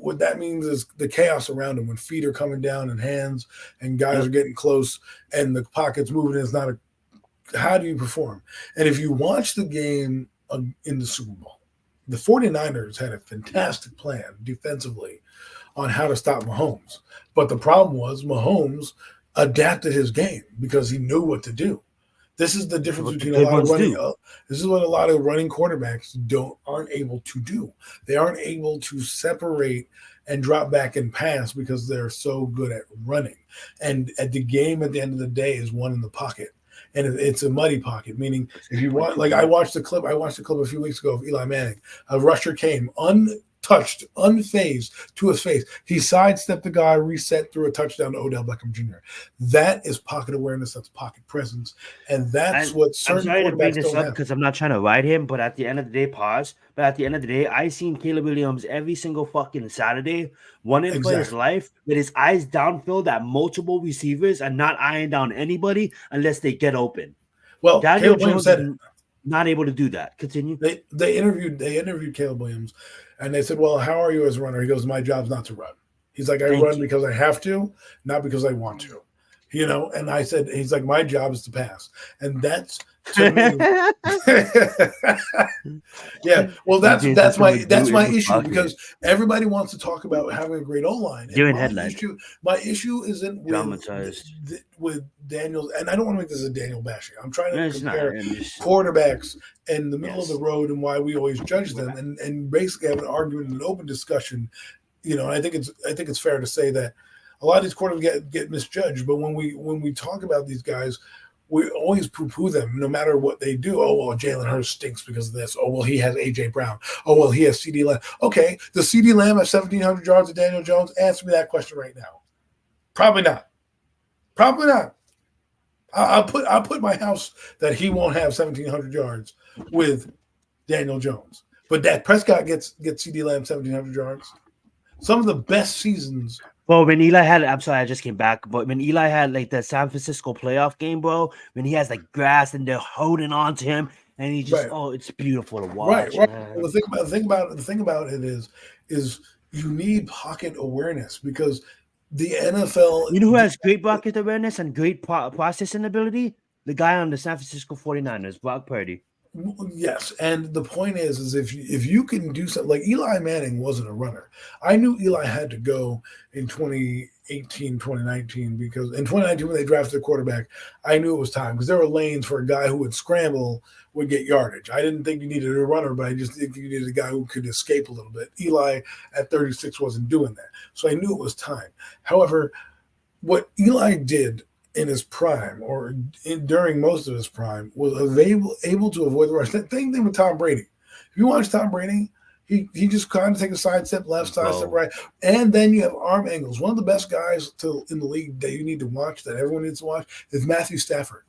what that means is the chaos around him when feet are coming down and hands and guys are getting close and the pocket's moving. It's not how do you perform? And if you watch the game in the Super Bowl, the 49ers had a fantastic plan defensively on how to stop Mahomes. But the problem was Mahomes adapted his game because he knew what to do. This is the difference between a lot of running. This is what a lot of running quarterbacks aren't able to do. They aren't able to separate and drop back and pass because they're so good at running. And at the game, at the end of the day, is one in the pocket, and it's a muddy pocket. Meaning, if you want, like I watched the clip a few weeks ago of Eli Manning. A rusher came untouched, unfazed to his face. He sidestepped the guy, reset, threw a touchdown to Odell Beckham Jr. That is pocket awareness. That's pocket presence, and that's what certain quarterbacks don't have. I'm sorry to bring this up because I'm not trying to ride him, but at the end of the day, But at the end of the day, I seen Caleb Williams every single fucking Saturday, running for his life with his eyes downfield at multiple receivers and not eyeing down anybody unless they get open. Well, Caleb Williams said it. Not able to do that. Continue. They interviewed Caleb Williams, and they said, "Well, how are you as a runner?" He goes, "My job's not to run." He's like, "I run because I have to, not because I want to." You know, and I said, he's like, "My job is to pass," and that's to me. Yeah, well, that's my issue because everybody wants to talk about having a great O-line. My issue isn't with Daniels, and I don't want to make this a Daniel bashing. I'm trying to compare quarterbacks in the middle of the road and why we always judge them, and basically have an argument, an open discussion. You know, I think it's fair to say that a lot of these quarterbacks get misjudged, but when we talk about these guys, we always poo-poo them no matter what they do. Oh, well, Jalen Hurts stinks because of this. Oh, well, he has A.J. Brown. Oh, well, he has CeeDee Lamb. Okay, does CeeDee Lamb have 1,700 yards of Daniel Jones? Answer me that question right now. Probably not. Probably not. I'll put my house that he won't have 1,700 yards with Daniel Jones. But Dak Prescott gets CeeDee Lamb 1,700 yards. Some of the best seasons. Well, when Eli had, I'm sorry, I just came back, but when Eli had like the San Francisco playoff game, bro, when he has like grass and they're holding on to him, and he just, it's beautiful to watch. Right. Well, the thing about it is you need pocket awareness because the NFL. You know who has great pocket awareness and great processing ability? The guy on the San Francisco 49ers, Brock Purdy. Yes, and the point is if you can do something like Eli Manning wasn't a runner. I knew Eli had to go in 2018, 2019 because in 2019 when they drafted the quarterback, I knew it was time because there were lanes for a guy who would scramble, would get yardage. I didn't think you needed a runner, but I just think you needed a guy who could escape a little bit. Eli at 36 wasn't doing that, so I knew it was time. However, what Eli did in his prime or during most of his prime was able to avoid the rush. That thing with Tom Brady. If you watch Tom Brady, He just kind of take a side step left, side step right, and then you have arm angles. One of the best guys in the league that you need to watch, that everyone needs to watch, is Matthew Stafford.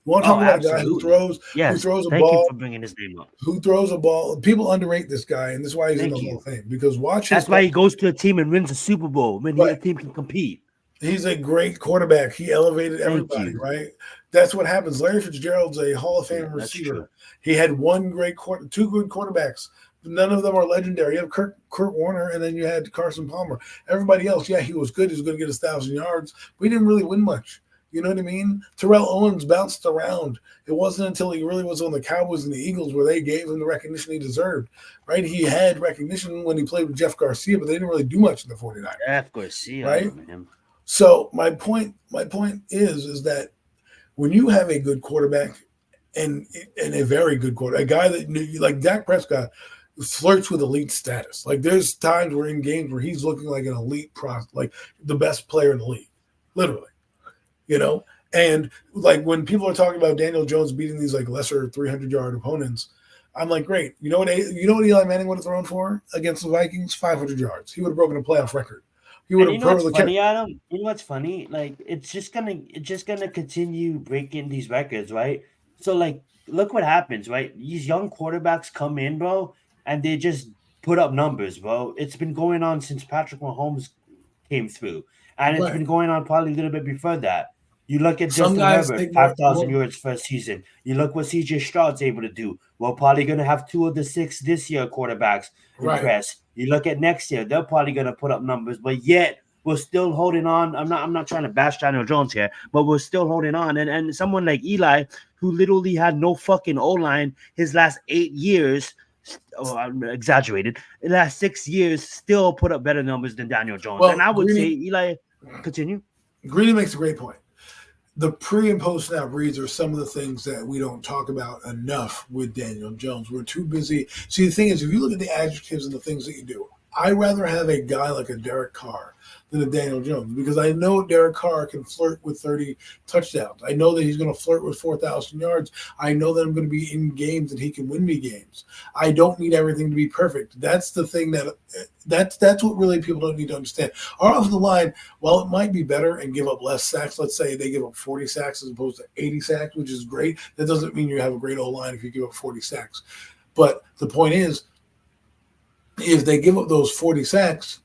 You want to talk about a guy who throws a Thank ball? You for bringing his name up. Who throws a ball? People underrate this guy, and this is why he's in the Hall of Fame. Because that's why he goes to a team and wins a Super Bowl when a team can compete. He's a great quarterback. He elevated everybody, right? That's what happens. Larry Fitzgerald's a Hall of Fame receiver. True. He had two good quarterbacks. None of them are legendary. You have Kurt Warner, and then you had Carson Palmer. Everybody else, he was good. He was going to get 1,000 yards. We didn't really win much. You know what I mean? Terrell Owens bounced around. It wasn't until he really was on the Cowboys and the Eagles where they gave him the recognition he deserved, right? He had recognition when he played with Jeff Garcia, but they didn't really do much in the 49ers. Jeff Garcia, right? So my point is that when you have a good quarterback and a very good quarterback, a guy that like Dak Prescott flirts with elite status. Like there's times where in games where he's looking like an elite like the best player in the league, literally. And like when people are talking about Daniel Jones beating these like lesser 300-yard opponents, I'm like, great. You know what Eli Manning would have thrown for against the Vikings? 500 yards. He would have broken a playoff record. He would have. You know what's funny, Adam? You know what's funny? Like it's just gonna continue breaking these records, right? So like, look what happens, right? These young quarterbacks come in, bro, and they just put up numbers, bro. It's been going on since Patrick Mahomes came through, and it's been going on probably a little bit before that. You look at Justin Herbert, 5,000 yards first season. You look what CJ Stroud's able to do. We're probably going to have 2 of the 6 this year quarterbacks impress. You look at next year, they're probably going to put up numbers, but yet we're still holding on. I'm not trying to bash Daniel Jones here, but we're still holding on. And someone like Eli, who literally had no fucking O-line his last 8 years, I'm exaggerated, the last 6 years, still put up better numbers than Daniel Jones. And I would say Eli, continue. Greeny makes a great point. The pre and post snap reads are some of the things that we don't talk about enough with Daniel Jones. We're too busy. See, the thing is, if you look at the adjectives and the things that you do, I'd rather have a guy like a Derek Carr than a Daniel Jones because I know Derek Carr can flirt with 30 touchdowns. I know that he's going to flirt with 4,000 yards. I know that I'm going to be in games and he can win me games. I don't need everything to be perfect. That's the thing that's what really people don't need to understand. Our offensive line, while it might be better and give up less sacks, let's say they give up 40 sacks as opposed to 80 sacks, which is great. That doesn't mean you have a great O-line if you give up 40 sacks. But the point is, if they give up those 40 sacks,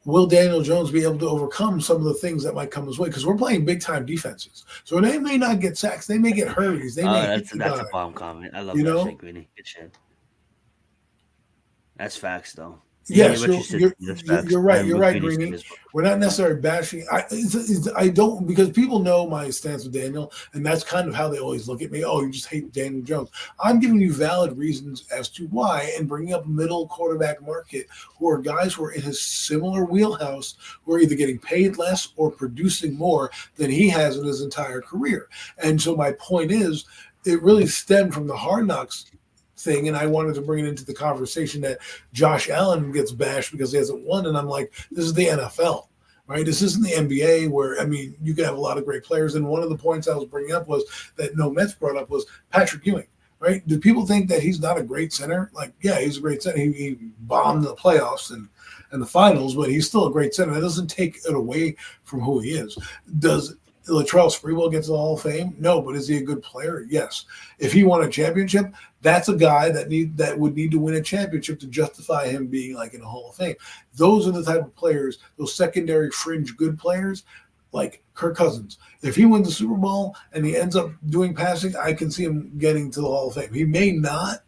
will Daniel Jones be able to overcome some of the things that might come his way? Because we're playing big-time defenses. So they may not get sacks. They may get hurries. That's a bomb comment. I love that shit, Greeny. Good shit. That's facts, though. Yes, you're right. You're right, Greeny. We're not necessarily bashing. I don't, because people know my stance with Daniel, and that's kind of how they always look at me. Oh, you just hate Daniel Jones. I'm giving you valid reasons as to why, and bringing up a middle quarterback market who are guys who are in his similar wheelhouse, who are either getting paid less or producing more than he has in his entire career. And so my point is, it really stemmed from the Hard Knocks thing, and I wanted to bring it into the conversation that Josh Allen gets bashed because he hasn't won, and I'm like, this is the NFL, right? This isn't the NBA where, I mean, you can have a lot of great players, and one of the points I was bringing up was that No Mets brought up was Patrick Ewing, right? Do people think that he's not a great center? Like, yeah, he's a great center. He bombed the playoffs and the finals, but he's still a great center. That doesn't take it away from who he is. Does Latrell Sprewell get to the Hall of Fame? No, but is he a good player? Yes. If he won a championship, that's a guy that would need to win a championship to justify him being like in the Hall of Fame. Those are the type of players, those secondary fringe good players, like Kirk Cousins. If he wins the Super Bowl and he ends up doing passing, I can see him getting to the Hall of Fame. He may not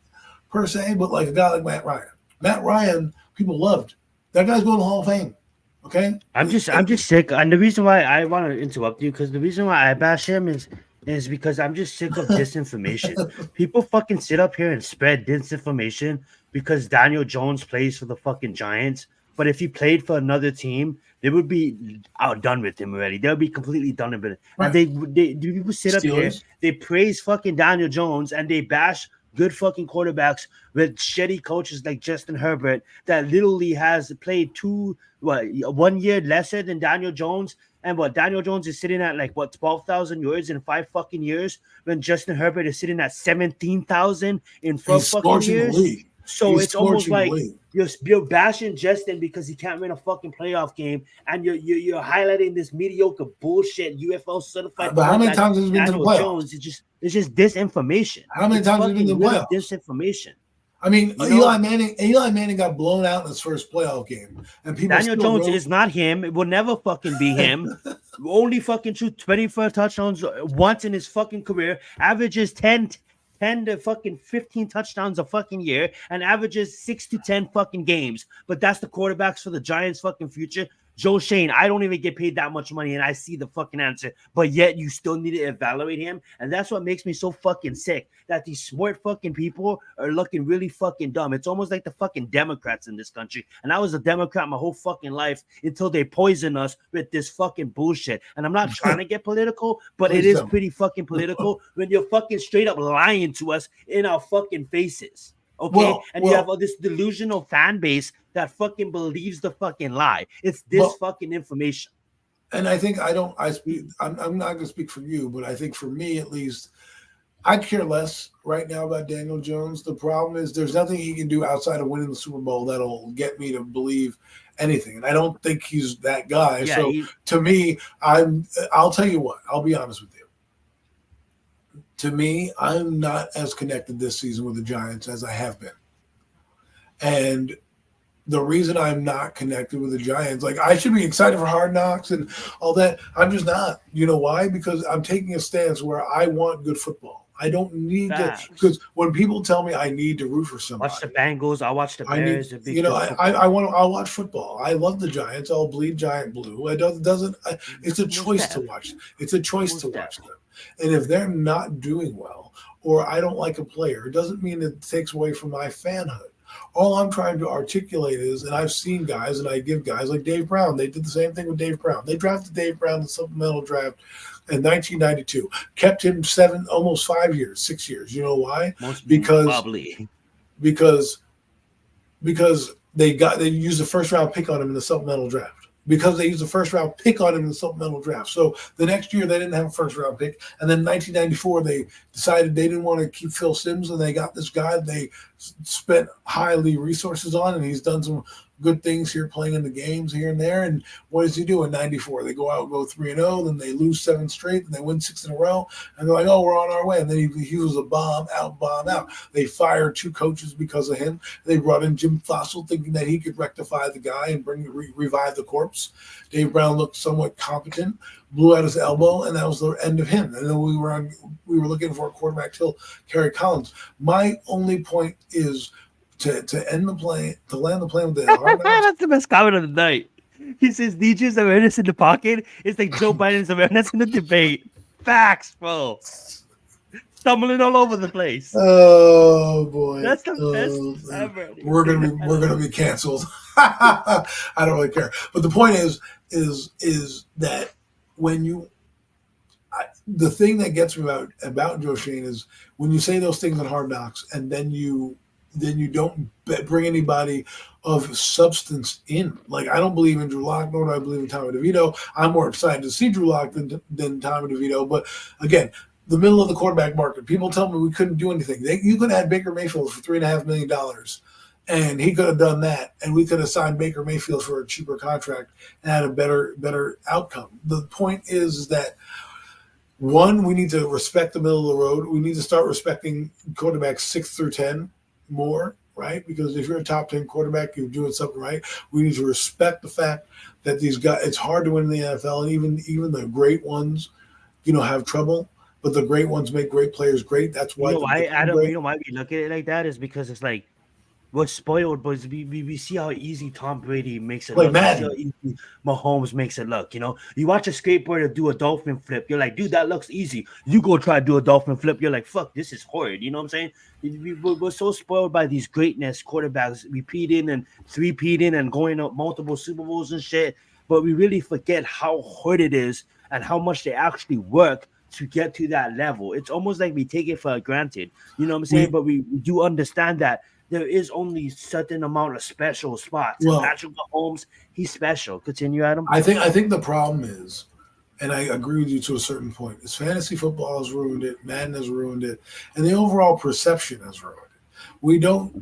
per se, but like a guy like Matt Ryan. Matt Ryan, people loved. That guy's going to the Hall of Fame. Okay, I'm just sick, and the reason why I want to interrupt you, because the reason why I bash him is because I'm just sick of disinformation. People fucking sit up here and spread disinformation because Daniel Jones plays for the fucking Giants, but if he played for another team, they would be outdone with him already. They'll be completely done with it. Right. And they people sit up here, they praise fucking Daniel Jones, and they bash good fucking quarterbacks with shitty coaches like Justin Herbert that literally has played 1 year lesser than Daniel Jones. And Daniel Jones is sitting at 12,000 yards in 5 fucking years when Justin Herbert is sitting at 17,000 in 4 fucking years. So He's it's almost torching the like league. you're bashing Justin because he can't win a fucking playoff game, and you're highlighting this mediocre bullshit UFL certified. But how many times has he been to the Daniel playoffs? Jones? It's just disinformation. How many times has he been to the playoffs? Disinformation. I mean, Eli Manning got blown out in his first playoff game, and people. Daniel Jones is not him. It will never fucking be him. Only fucking shoot 24 touchdowns once in his fucking career. Averages 10 to fucking 15 touchdowns a fucking year, and averages 6 to 10 fucking games. But that's the quarterbacks for the Giants' fucking future. Joe Shane, I don't even get paid that much money, and I see the fucking answer, but yet you still need to evaluate him, and that's what makes me so fucking sick, that these smart fucking people are looking really fucking dumb. It's almost like the fucking Democrats in this country, and I was a Democrat my whole fucking life until they poison us with this fucking bullshit, and I'm not trying to get political, but it is pretty fucking political when you're fucking straight up lying to us in our fucking faces. Okay, you have all this delusional fan base that fucking believes the fucking lie. It's this fucking information. And I think I'm not gonna speak for you, but I think for me at least, I care less right now about Daniel Jones. The problem is there's nothing he can do outside of winning the Super Bowl that'll get me to believe anything. And I don't think he's that guy. Yeah, so to me, I'll tell you what, I'll be honest with you. To me, I'm not as connected this season with the Giants as I have been. And the reason I'm not connected with the Giants, like I should be excited for Hard Knocks and all that. I'm just not. You know why? Because I'm taking a stance where I want good football. I don't need to, because when people tell me I need to root for somebody, watch the Bengals, I'll watch the Bears. I'll watch football. I love the Giants. I'll bleed giant blue. It's a choice to watch. It's a choice to watch them. And if they're not doing well, or I don't like a player, it doesn't mean it takes away from my fanhood. All I'm trying to articulate is, and I've seen guys, and I give guys like Dave Brown. They did the same thing with Dave Brown. They drafted Dave Brown in the supplemental draft in 1992. Kept him 6 years. You know why? Because they used a first round pick on him in the supplemental draft. Because they used a first-round pick on him in the supplemental draft. So the next year, they didn't have a first-round pick. And then in 1994, they decided they didn't want to keep Phil Simms, and they got this guy they spent highly resources on, and he's done some good things here, playing in the games here and there. And what does he do in 94? They go out and go 3-0, then they lose 7 straight, and they win 6 in a row, and they're like, oh, we're on our way. And then he was a bomb out. They fired 2 coaches because of him. They brought in Jim Fossil thinking that he could rectify the guy and revive the corpse. Dave Brown looked somewhat competent, blew out his elbow, and that was the end of him. And then we were looking for a quarterback till Kerry Collins. My only point is to end the play, to land the plane with the That's the best comment of the night. He says DJ's awareness in the pocket is like Joe Biden's awareness in the debate. Facts, bro. Stumbling all over the place. Oh boy, that's the best ever. We're gonna be canceled. I don't really care. But the point is that when the thing that gets me about Joe Shane is when you say those things on Hard Knocks and then you don't bring anybody of substance in. Like, I don't believe in Drew Lock, nor do I believe in Tommy DeVito. I'm more excited to see Drew Lock than Tommy DeVito. But again, the middle of the quarterback market, people tell me we couldn't do anything. You could have had Baker Mayfield for $3.5 million, and he could have done that, and we could have signed Baker Mayfield for a cheaper contract and had a better outcome. The point is that, one, we need to respect the middle of the road. We need to start respecting quarterbacks 6 through 10 more, right? Because if you're a top 10 quarterback, you're doing something right. We need to respect the fact that these guys, it's hard to win in the NFL, and even the great ones, have trouble. But the great ones make great players great. That's why. Adam, why we look at it like that is because it's like we're spoiled, but we see how easy Tom Brady makes it look. We see how easy Mahomes makes it look. You watch a skateboarder do a dolphin flip, you're like, dude, that looks easy. You go try to do a dolphin flip, you're like, fuck, this is hard. You know what I'm saying? We're so spoiled by these greatness quarterbacks repeating and three-peating and going up multiple Super Bowls and shit. But we really forget how hard it is and how much they actually work to get to that level. It's almost like we take it for granted. You know what I'm saying? But we do understand that there is only certain amount of special spots. Well, Patrick Mahomes, he's special. Continue, Adam. I think the problem is, and I agree with you to a certain point, is fantasy football has ruined it, Madden has ruined it, and the overall perception has ruined it. We don't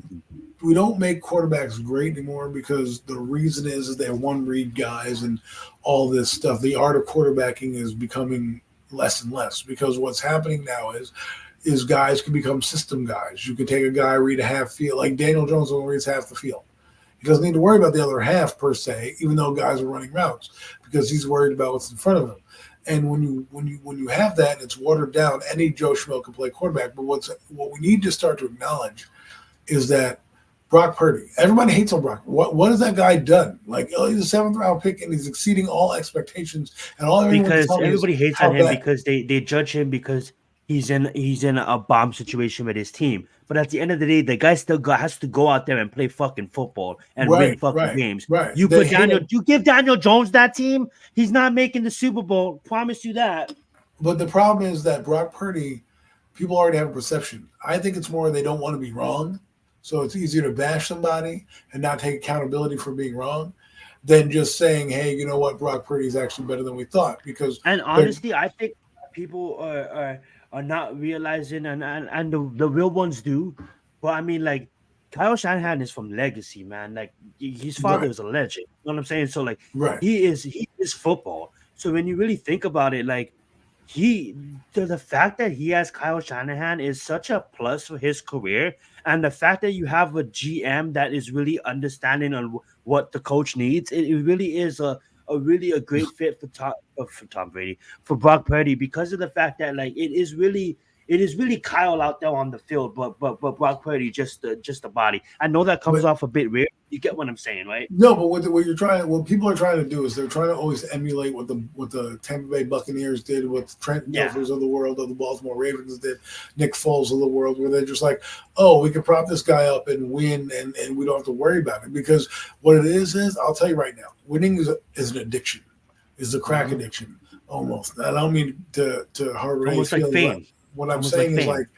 make quarterbacks great anymore because the reason is they're one read guys and all this stuff. The art of quarterbacking is becoming less and less because what's happening now is guys can become system guys. You can take a guy, read a half field, like Daniel Jones only reads half the field. He doesn't need to worry about the other half per se, even though guys are running routes, because he's worried about what's in front of him. And when you have that and it's watered down, any Joe Schmo can play quarterback. But what we need to start to acknowledge is that Brock Purdy, everybody hates on Brock. What has that guy done? Like, oh, he's a 7th round pick and he's exceeding all expectations. And all because everybody hates on him because they judge him because he's in a bomb situation with his team. But at the end of the day, the guy still has to go out there and play fucking football and win fucking games. Right. You give Daniel Jones that team, he's not making the Super Bowl. Promise you that. But the problem is that Brock Purdy, people already have a perception. I think it's more they don't want to be wrong. So it's easier to bash somebody and not take accountability for being wrong than just saying, hey, you know what, Brock Purdy is actually better than we thought. And honestly, I think people are not realizing, and the real ones do. But I mean, like, Kyle Shanahan is from legacy, man. Like, his father was a legend. You know what I'm saying? So, like, he is football. So when you really think about it, like, the fact that he has Kyle Shanahan is such a plus for his career, and the fact that you have a GM that is really understanding on what the coach needs, it really is a great fit for Tom Brady, for Brock Purdy, because of the fact that, like, it is really Kyle out there on the field, but Brock Purdy just a body. I know that comes off a bit weird. You get what I'm saying, right? No, but what people are trying to do is they're trying to always emulate what the Tampa Bay Buccaneers did, what the Trent Dilfers of the world, of the Baltimore Ravens did, Nick Foles of the world, where they're just like, oh, we can prop this guy up and win, and we don't have to worry about it. Because what it is I'll tell you right now, winning is an addiction, is a crack addiction almost. I don't mean to harbor almost like fame. What I'm saying is like.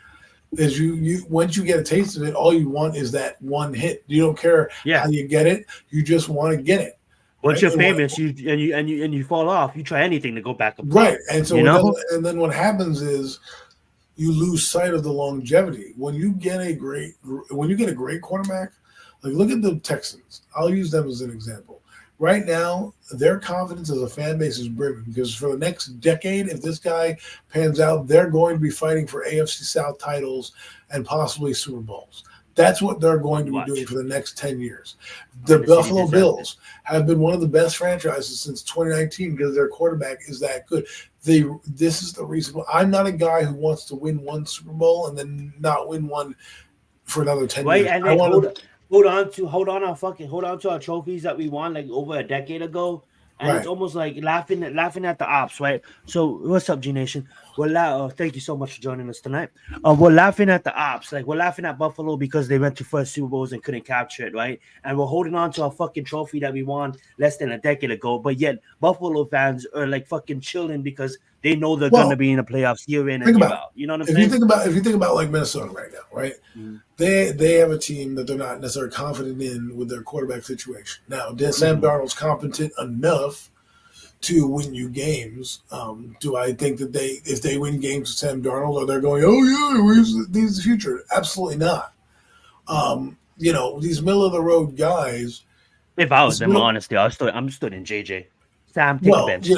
Is you once you get a taste of it, all you want is that one hit. You don't care how you get it; you just want to get it. Once you're famous, you fall off. You try anything to go back up. Right, and so and then what happens is you lose sight of the longevity. When you get a great quarterback, like look at the Texans. I'll use them as an example. Right now, their confidence as a fan base is brimming because for the next decade, if this guy pans out, they're going to be fighting for AFC South titles and possibly Super Bowls. That's what they're going to be doing for the next 10 years. The Buffalo Bills have been one of the best franchises since 2019 because their quarterback is that good. This is the reason why I'm not a guy who wants to win one Super Bowl and then not win one for another 10 years. And I want to hold on to our trophies that we won like over a decade ago, and it's almost like laughing at the ops, right? So what's up, G Nation? Thank you so much for joining us tonight. We're laughing at the ops, like we're laughing at Buffalo because they went to first Super Bowls and couldn't capture it, right? And we're holding on to our fucking trophy that we won less than a decade ago, but yet Buffalo fans are like fucking chilling because they know they're gonna be in the playoffs year in and year out. You know what I'm saying? If you think about like Minnesota right now, right? Mm-hmm. They have a team that they're not necessarily confident in with their quarterback situation. Now, Sam Darnold's competent enough to win you games. Do I think that if they win games with Sam Darnold, are they going, oh yeah, he's the future? Absolutely not. These middle of the road guys. If I was them, honestly, I'm stood in JJ. Sam, take a bench.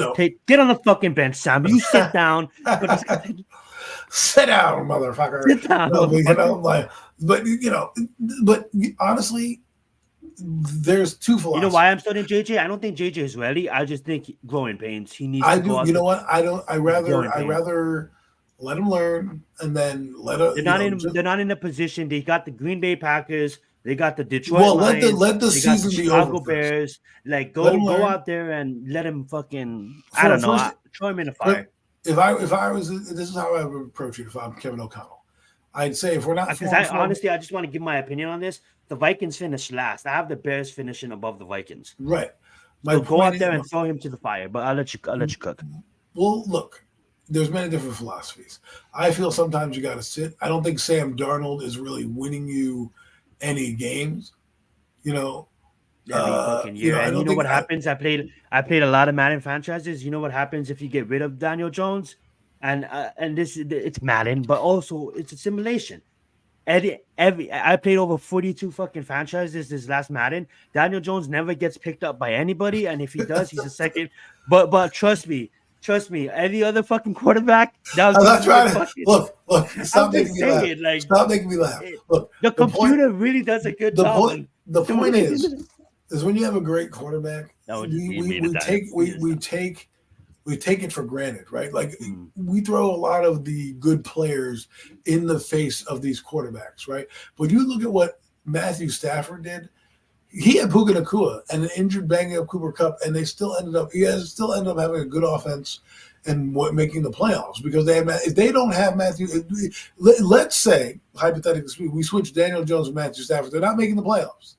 Get on the fucking bench, Sam. You sit down. Sit down, motherfucker. Sit down. But honestly, there's two philosophies. You know why I'm studying JJ? I don't think JJ is ready. I just think growing pains. He needs. I do. You know what? I don't. I rather let him learn and then let him. They're not in a position. They got the Green Bay Packers. They got the Detroit Lions. Let the season be over. Chicago Bears. Like go out there and let him fucking. I don't know. Throw him in the fire. If I was, this is how I would approach it. If I'm Kevin O'Connell, I'd say if we're not. Because honestly, I just want to give my opinion on this. The Vikings finished last. I have the Bears finishing above the Vikings. Right. So go out there and throw him to the fire. But I'll let you cook. Well, look, there's many different philosophies. I feel sometimes you got to sit. I don't think Sam Darnold is really winning you any games. You know what happens? I played a lot of Madden franchises. You know what happens if you get rid of Daniel Jones, and it's Madden, but also it's a simulation. I played over 42 fucking franchises this last Madden. Daniel Jones never gets picked up by anybody, and if he does, he's a second. But trust me, every other fucking quarterback that I'm not trying to fucking, look. Stop I'm making just me laugh. saying, like, Stop making me laugh. Look, the computer really does a good job. The point is when you have a great quarterback, we take it for granted, right? Like we throw a lot of the good players in the face of these quarterbacks, right? But you look at what Matthew Stafford did. He had Puka Nacua and an injured, banging up Cooper Kupp, and he still ended up having a good offense and making the playoffs because if they don't have Matthew, let's say hypothetically we switch Daniel Jones and Matthew Stafford, they're not making the playoffs.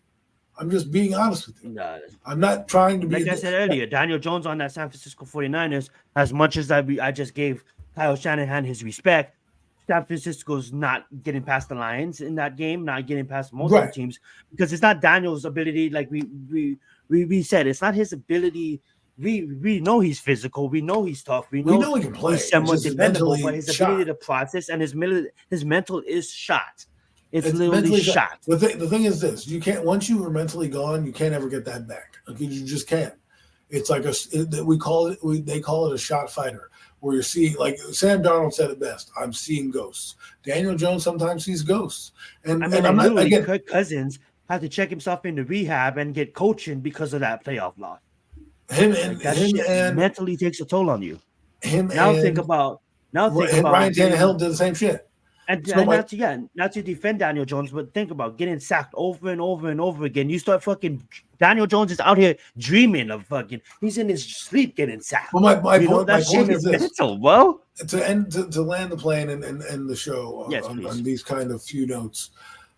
I'm just being honest with you. No, I'm not trying to be. Like I said earlier, Daniel Jones on that San Francisco 49ers, as much as I just gave Kyle Shanahan his respect, San Francisco's not getting past the Lions in that game, not getting past multiple teams, because it's not Daniel's ability. Like we said, it's not his ability. We know he's physical. We know he's tough. We know he can play. He's somewhat dependable, but his ability to process and his mental is shot. It's literally shot. The thing is this: you can't, once you are mentally gone, you can't ever get that back. Okay, you just can't. It's like they call it a shot fighter, where you're seeing, like Sam Darnold said it best, I'm seeing ghosts. Daniel Jones sometimes sees ghosts. And I'm not, again, Kirk Cousins had to check himself into rehab and get coaching because of that playoff loss. Him and mentally takes a toll on you. Think about Ryan Tannehill did the same shit. And not to defend Daniel Jones, but think about getting sacked over and over and over again. You start fucking Daniel Jones is out here dreaming of fucking. He's in his sleep getting sacked. Well, my point is this: mental, bro. To land the plane and end the show on these kind of few notes.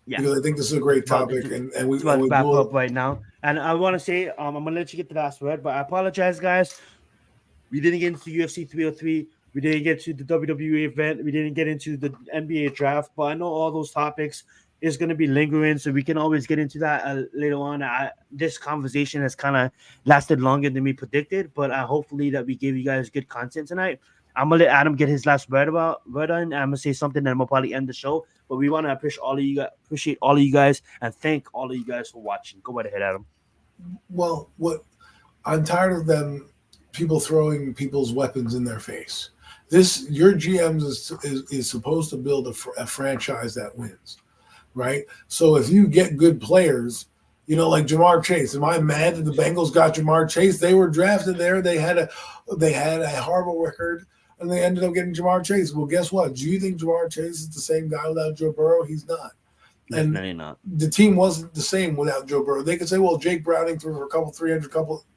Yeah, because I think this is a great topic, and we wrap up right now. And I want to say, I'm gonna let you get the last word, but I apologize, guys. We didn't get into UFC 303. We didn't get to the WWE event. We didn't get into the NBA draft, but I know all those topics is going to be lingering, so we can always get into that later on. This conversation has kind of lasted longer than we predicted, but hopefully that we gave you guys good content tonight. I'm going to let Adam get his last word on. I'm going to say something, and I'm going to probably end the show, but we want to appreciate all of you guys and thank all of you guys for watching. Go right ahead, Adam. Well, I'm tired of them, people throwing people's weapons in their face. Your GM is supposed to build a franchise that wins, right? So if you get good players, like Jamar Chase, am I mad that the Bengals got Jamar Chase? They were drafted there. They had a horrible record, and they ended up getting Jamar Chase. Well, guess what? Do you think Jamar Chase is the same guy without Joe Burrow? He's not. Definitely not. The team wasn't the same without Joe Burrow. They could say, well, Jake Browning threw for 300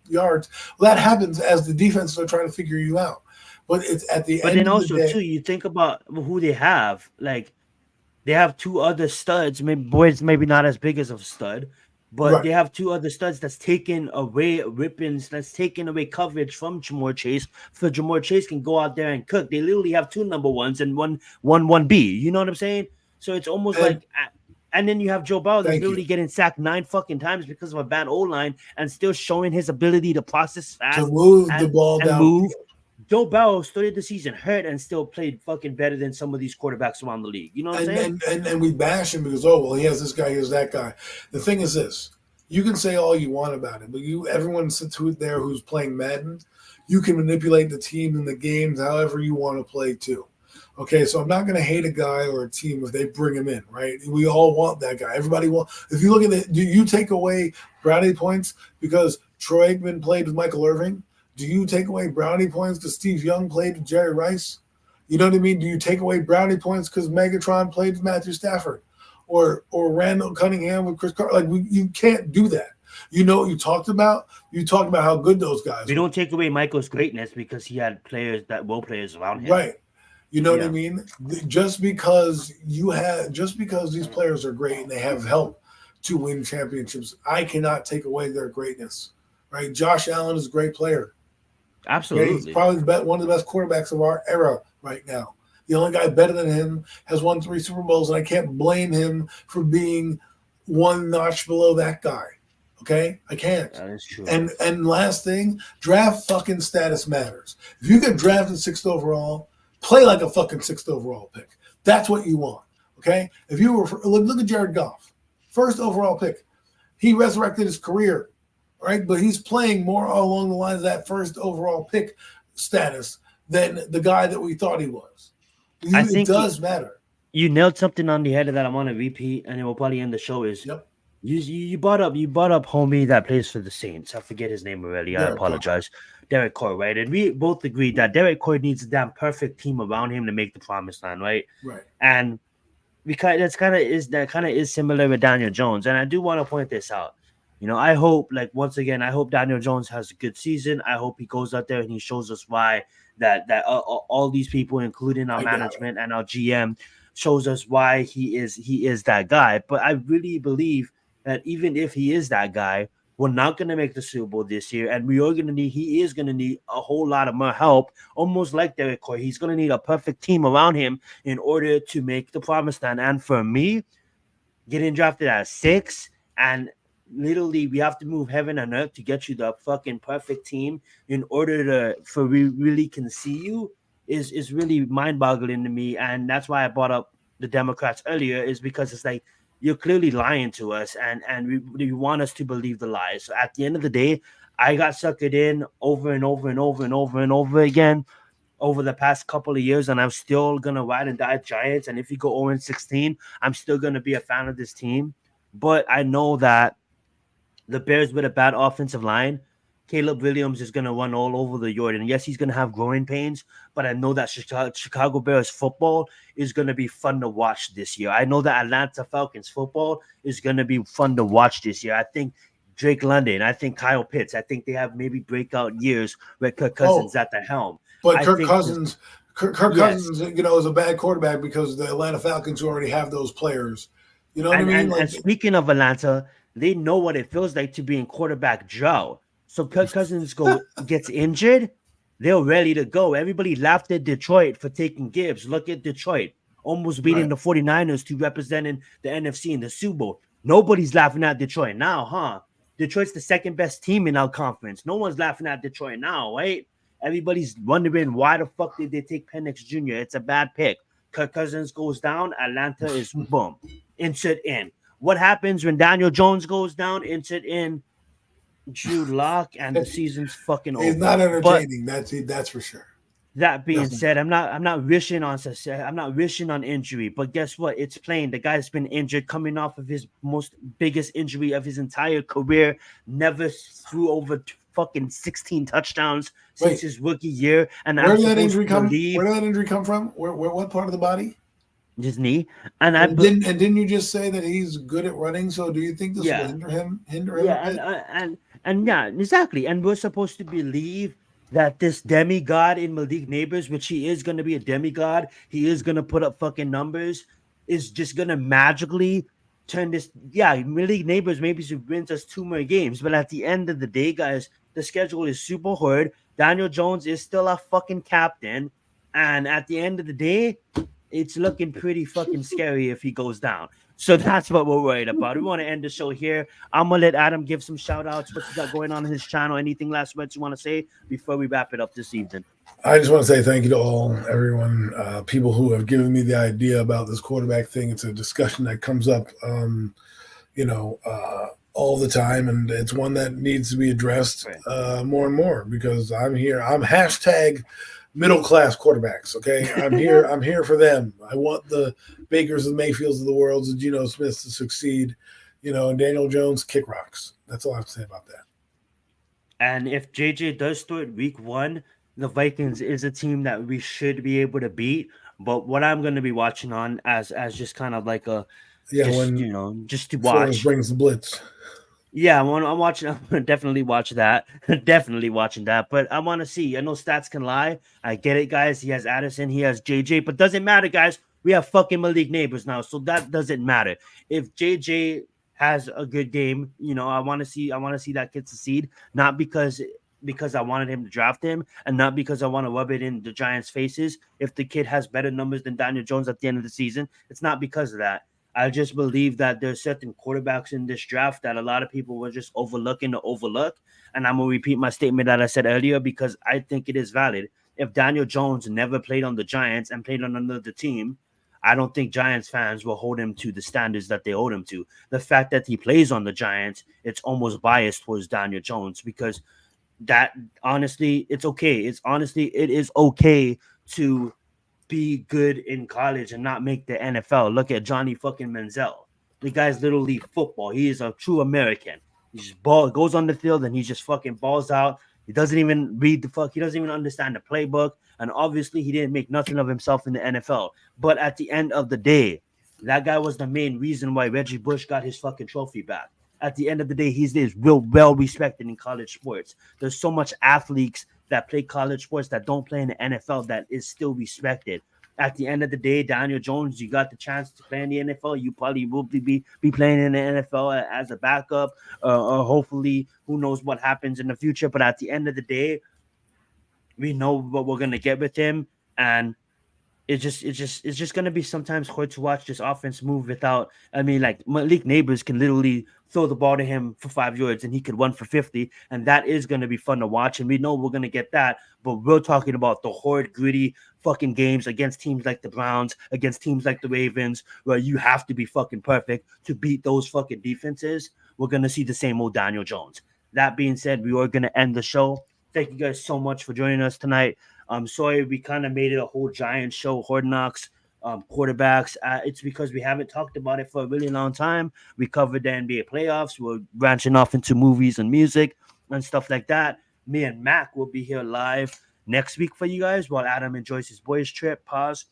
yards. Well, that happens as the defenses are trying to figure you out. But it's at the end. But then also too, you think about who they have. Like they have two other studs. Maybe not as big as a stud, but they have two other studs that's taken away weapons, that's taken away coverage from Jamar Chase. So Jamar Chase can go out there and cook. They literally have two number ones and one B. You know what I'm saying? So it's almost like. And then you have Joe Burrow that's literally getting sacked 9 fucking times because of a bad O-line and still showing his ability to process fast, to move the ball down. Move. Joe Burrow started the season hurt and still played fucking better than some of these quarterbacks around the league. You know what I'm saying? And we bash him because, he has this guy, he has that guy. The thing is this. You can say all you want about it, but everyone sits there who's playing Madden, you can manipulate the team and the games however you want to play too. Okay, so I'm not going to hate a guy or a team if they bring him in, right? We all want that guy. Everybody wants. If you look at it, do you take away brownie points because Troy Aikman played with Michael Irving? Do you take away brownie points because Steve Young played with Jerry Rice? You know what I mean? Do you take away brownie points because Megatron played with Matthew Stafford or Randall Cunningham with Chris Carter? Like you can't do that. You know what you talked about? You talked about how good those guys were. Don't take away Michael's greatness because he had players around him. Right. You know what I mean? Just because these players are great and they have help to win championships, I cannot take away their greatness. Right? Josh Allen is a great player. Absolutely. He's probably one of the best quarterbacks of our era right now. The only guy better than him has won 3 Super Bowls, and I can't blame him for being one notch below that guy. Okay? I can't. That is true. And last thing, draft fucking status matters. If you get drafted 6th overall, play like a fucking 6th overall pick. That's what you want. Okay, if you were look at Jared Goff, first overall pick, he resurrected his career, right? But he's playing more along the lines of that first overall pick status than the guy that we thought he was. I think it does matter. You nailed something on the head that I want to repeat, and it will probably end the show. Is you brought up homie that plays for the Saints. I forget his name already. I apologize. Derek Carr, right? And we both agreed that Derek Carr needs a damn perfect team around him to make the promised land, right? Right. And because that kind of is similar with Daniel Jones. And I do want to point this out. You know, I hope, like, once again, I hope Daniel Jones has a good season. I hope he goes out there and he shows us why that all these people, including our management and our GM, shows us why he is that guy. But I really believe that even if he is that guy, we're not going to make the Super Bowl this year, and he is going to need a whole lot of more help, almost like Derek Carr. He's going to need a perfect team around him in order to make the promised land. And for me, getting drafted at 6, and literally we have to move heaven and earth to get you the fucking perfect team in order for we really can see you is really mind-boggling to me. And that's why I brought up the Democrats earlier, is because it's like, you're clearly lying to us, and you want us to believe the lies. So at the end of the day, I got suckered in over and over and over and over and over again over the past couple of years, and I'm still gonna ride and die Giants. And if you go 0-16, I'm still gonna be a fan of this team. But I know that the Bears with a bad offensive line, Caleb Williams is going to run all over the yard. And yes, he's going to have growing pains, but I know that Chicago Bears football is going to be fun to watch this year. I know that Atlanta Falcons football is going to be fun to watch this year. I think Drake London, I think Kyle Pitts, I think they have maybe breakout years with Kirk Cousins at the helm. But Kirk Cousins, you know, is a bad quarterback because the Atlanta Falcons who already have those players. You know what I mean? And speaking of Atlanta, they know what it feels like to be in quarterback Joe. So Kirk Cousins gets injured, they're ready to go. Everybody laughed at Detroit for taking Gibbs. Look at Detroit, almost beating the 49ers to representing the NFC in the Super Bowl. Nobody's laughing at Detroit now, huh? Detroit's the second best team in our conference. No one's laughing at Detroit now, right? Everybody's wondering why the fuck did they take Penix Jr.? It's a bad pick. Kirk Cousins goes down, Atlanta is boom, insert in. What happens when Daniel Jones goes down? Insert in Drew Lock, and the season's fucking over. He's not entertaining. That's for sure. That being said, I'm not wishing on injury, but guess what? It's plain. The guy's been injured, coming off of his biggest injury of his entire career. Never threw over fucking 16 touchdowns since his rookie year. And where did that injury come from? Where what part of the body? His knee. Didn't you just say that he's good at running? So do you think this will hinder him? Yeah, and yeah, exactly. And we're supposed to believe that this demigod in Malik Neighbors, which he is going to be a demigod, he is going to put up fucking numbers, is just going to magically turn this. Yeah, Malik Neighbors maybe wins us 2 more games, but at the end of the day, guys, the schedule is super hard. Daniel Jones is still a fucking captain, and at the end of the day, it's looking pretty fucking scary if he goes down. So that's what we're worried about. We want to end the show here. I'm going to let Adam give some shout-outs. What's he got going on in his channel? Anything last words you want to say before we wrap it up this evening? I just want to say thank you to everyone, people who have given me the idea about this quarterback thing. It's a discussion that comes up, all the time, and it's one that needs to be addressed more and more because I'm here. I'm hashtag middle-class quarterbacks, okay? I'm here for them. I want the Bakers and Mayfields of the world, the Geno Smiths to succeed, and Daniel Jones kick rocks. That's all I have to say about that. And if JJ does start week 1, the Vikings is a team that we should be able to beat. But what I'm going to be watching on as just kind of like just to watch. Brings the blitz. Yeah, I'm watching. I'm gonna definitely watch that. Definitely watching that. But I want to see. I know stats can lie. I get it, guys. He has Addison. He has JJ. But doesn't matter, guys. We have fucking Malik Neighbors now, so that doesn't matter. If JJ has a good game, I want to see that kid succeed. Not because I wanted him to draft him, and not because I want to rub it in the Giants' faces. If the kid has better numbers than Daniel Jones at the end of the season, it's not because of that. I just believe that there's certain quarterbacks in this draft that a lot of people were just overlooking to overlook. And I'm going to repeat my statement that I said earlier because I think it is valid. If Daniel Jones never played on the Giants and played on another team, I don't think Giants fans will hold him to the standards that they hold him to. The fact that he plays on the Giants, it's almost biased towards Daniel Jones because that honestly, it's okay. It is okay to be good in college and not make the NFL. Look at Johnny fucking Manziel. The guy's little league football. He is a true American. He just goes on the field and he just fucking balls out. He doesn't even read the fuck. He doesn't even understand the playbook. And obviously, he didn't make nothing of himself in the NFL. But at the end of the day, that guy was the main reason why Reggie Bush got his fucking trophy back. At the end of the day, he's real well respected in college sports. There's so much athletes that play college sports that don't play in the NFL that is still respected. At the end of the day, Daniel Jones, you got the chance to play in the NFL. You probably will be playing in the NFL as a backup, or hopefully, who knows what happens in the future. But at the end of the day, we know what we're gonna get with him, and it's just gonna be sometimes hard to watch this offense move without. I mean, like Malik Neighbors can literally throw the ball to him for 5 yards and he could run for 50, and that is gonna be fun to watch. And we know we're gonna get that, but we're talking about the hard, gritty fucking games against teams like the Browns, against teams like the Ravens, where you have to be fucking perfect to beat those fucking defenses. We're gonna see the same old Daniel Jones. That being said, we are gonna end the show. Thank you guys so much for joining us tonight. I'm sorry we kind of made it a whole giant show, Hard Knocks, quarterbacks. It's because we haven't talked about it for a really long time. We covered the NBA playoffs. We're branching off into movies and music and stuff like that. Me and Mac will be here live next week for you guys while Adam enjoys his boys' trip. Pause.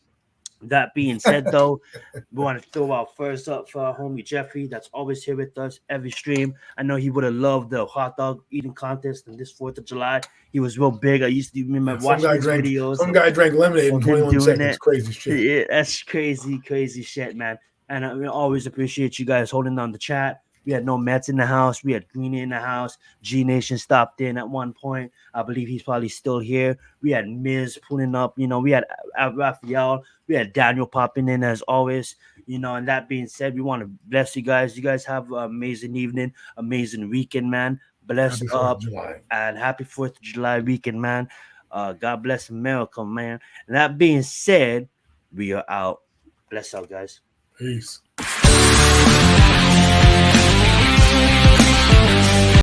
That being said, though, we want to throw out first up for our homie Jeffrey, that's always here with us every stream. I know he would have loved the hot dog eating contest on this 4th of July. He was real big. I used to remember watching his videos. Some guy drank lemonade in 21 seconds. Crazy shit. Yeah, that's crazy shit, man. And we always appreciate you guys holding on the chat. We had no Mets in the house. We had Greeny in the house. G Nation stopped in at one point. I believe he's probably still here. We had Miz pulling up. We had Raphael. We had Daniel popping in as always. And that being said, we want to bless you guys. You guys have an amazing evening, amazing weekend, man. Bless up and happy 4th of July weekend, man. God bless America, man. And that being said, we are out. Bless up, guys. Peace.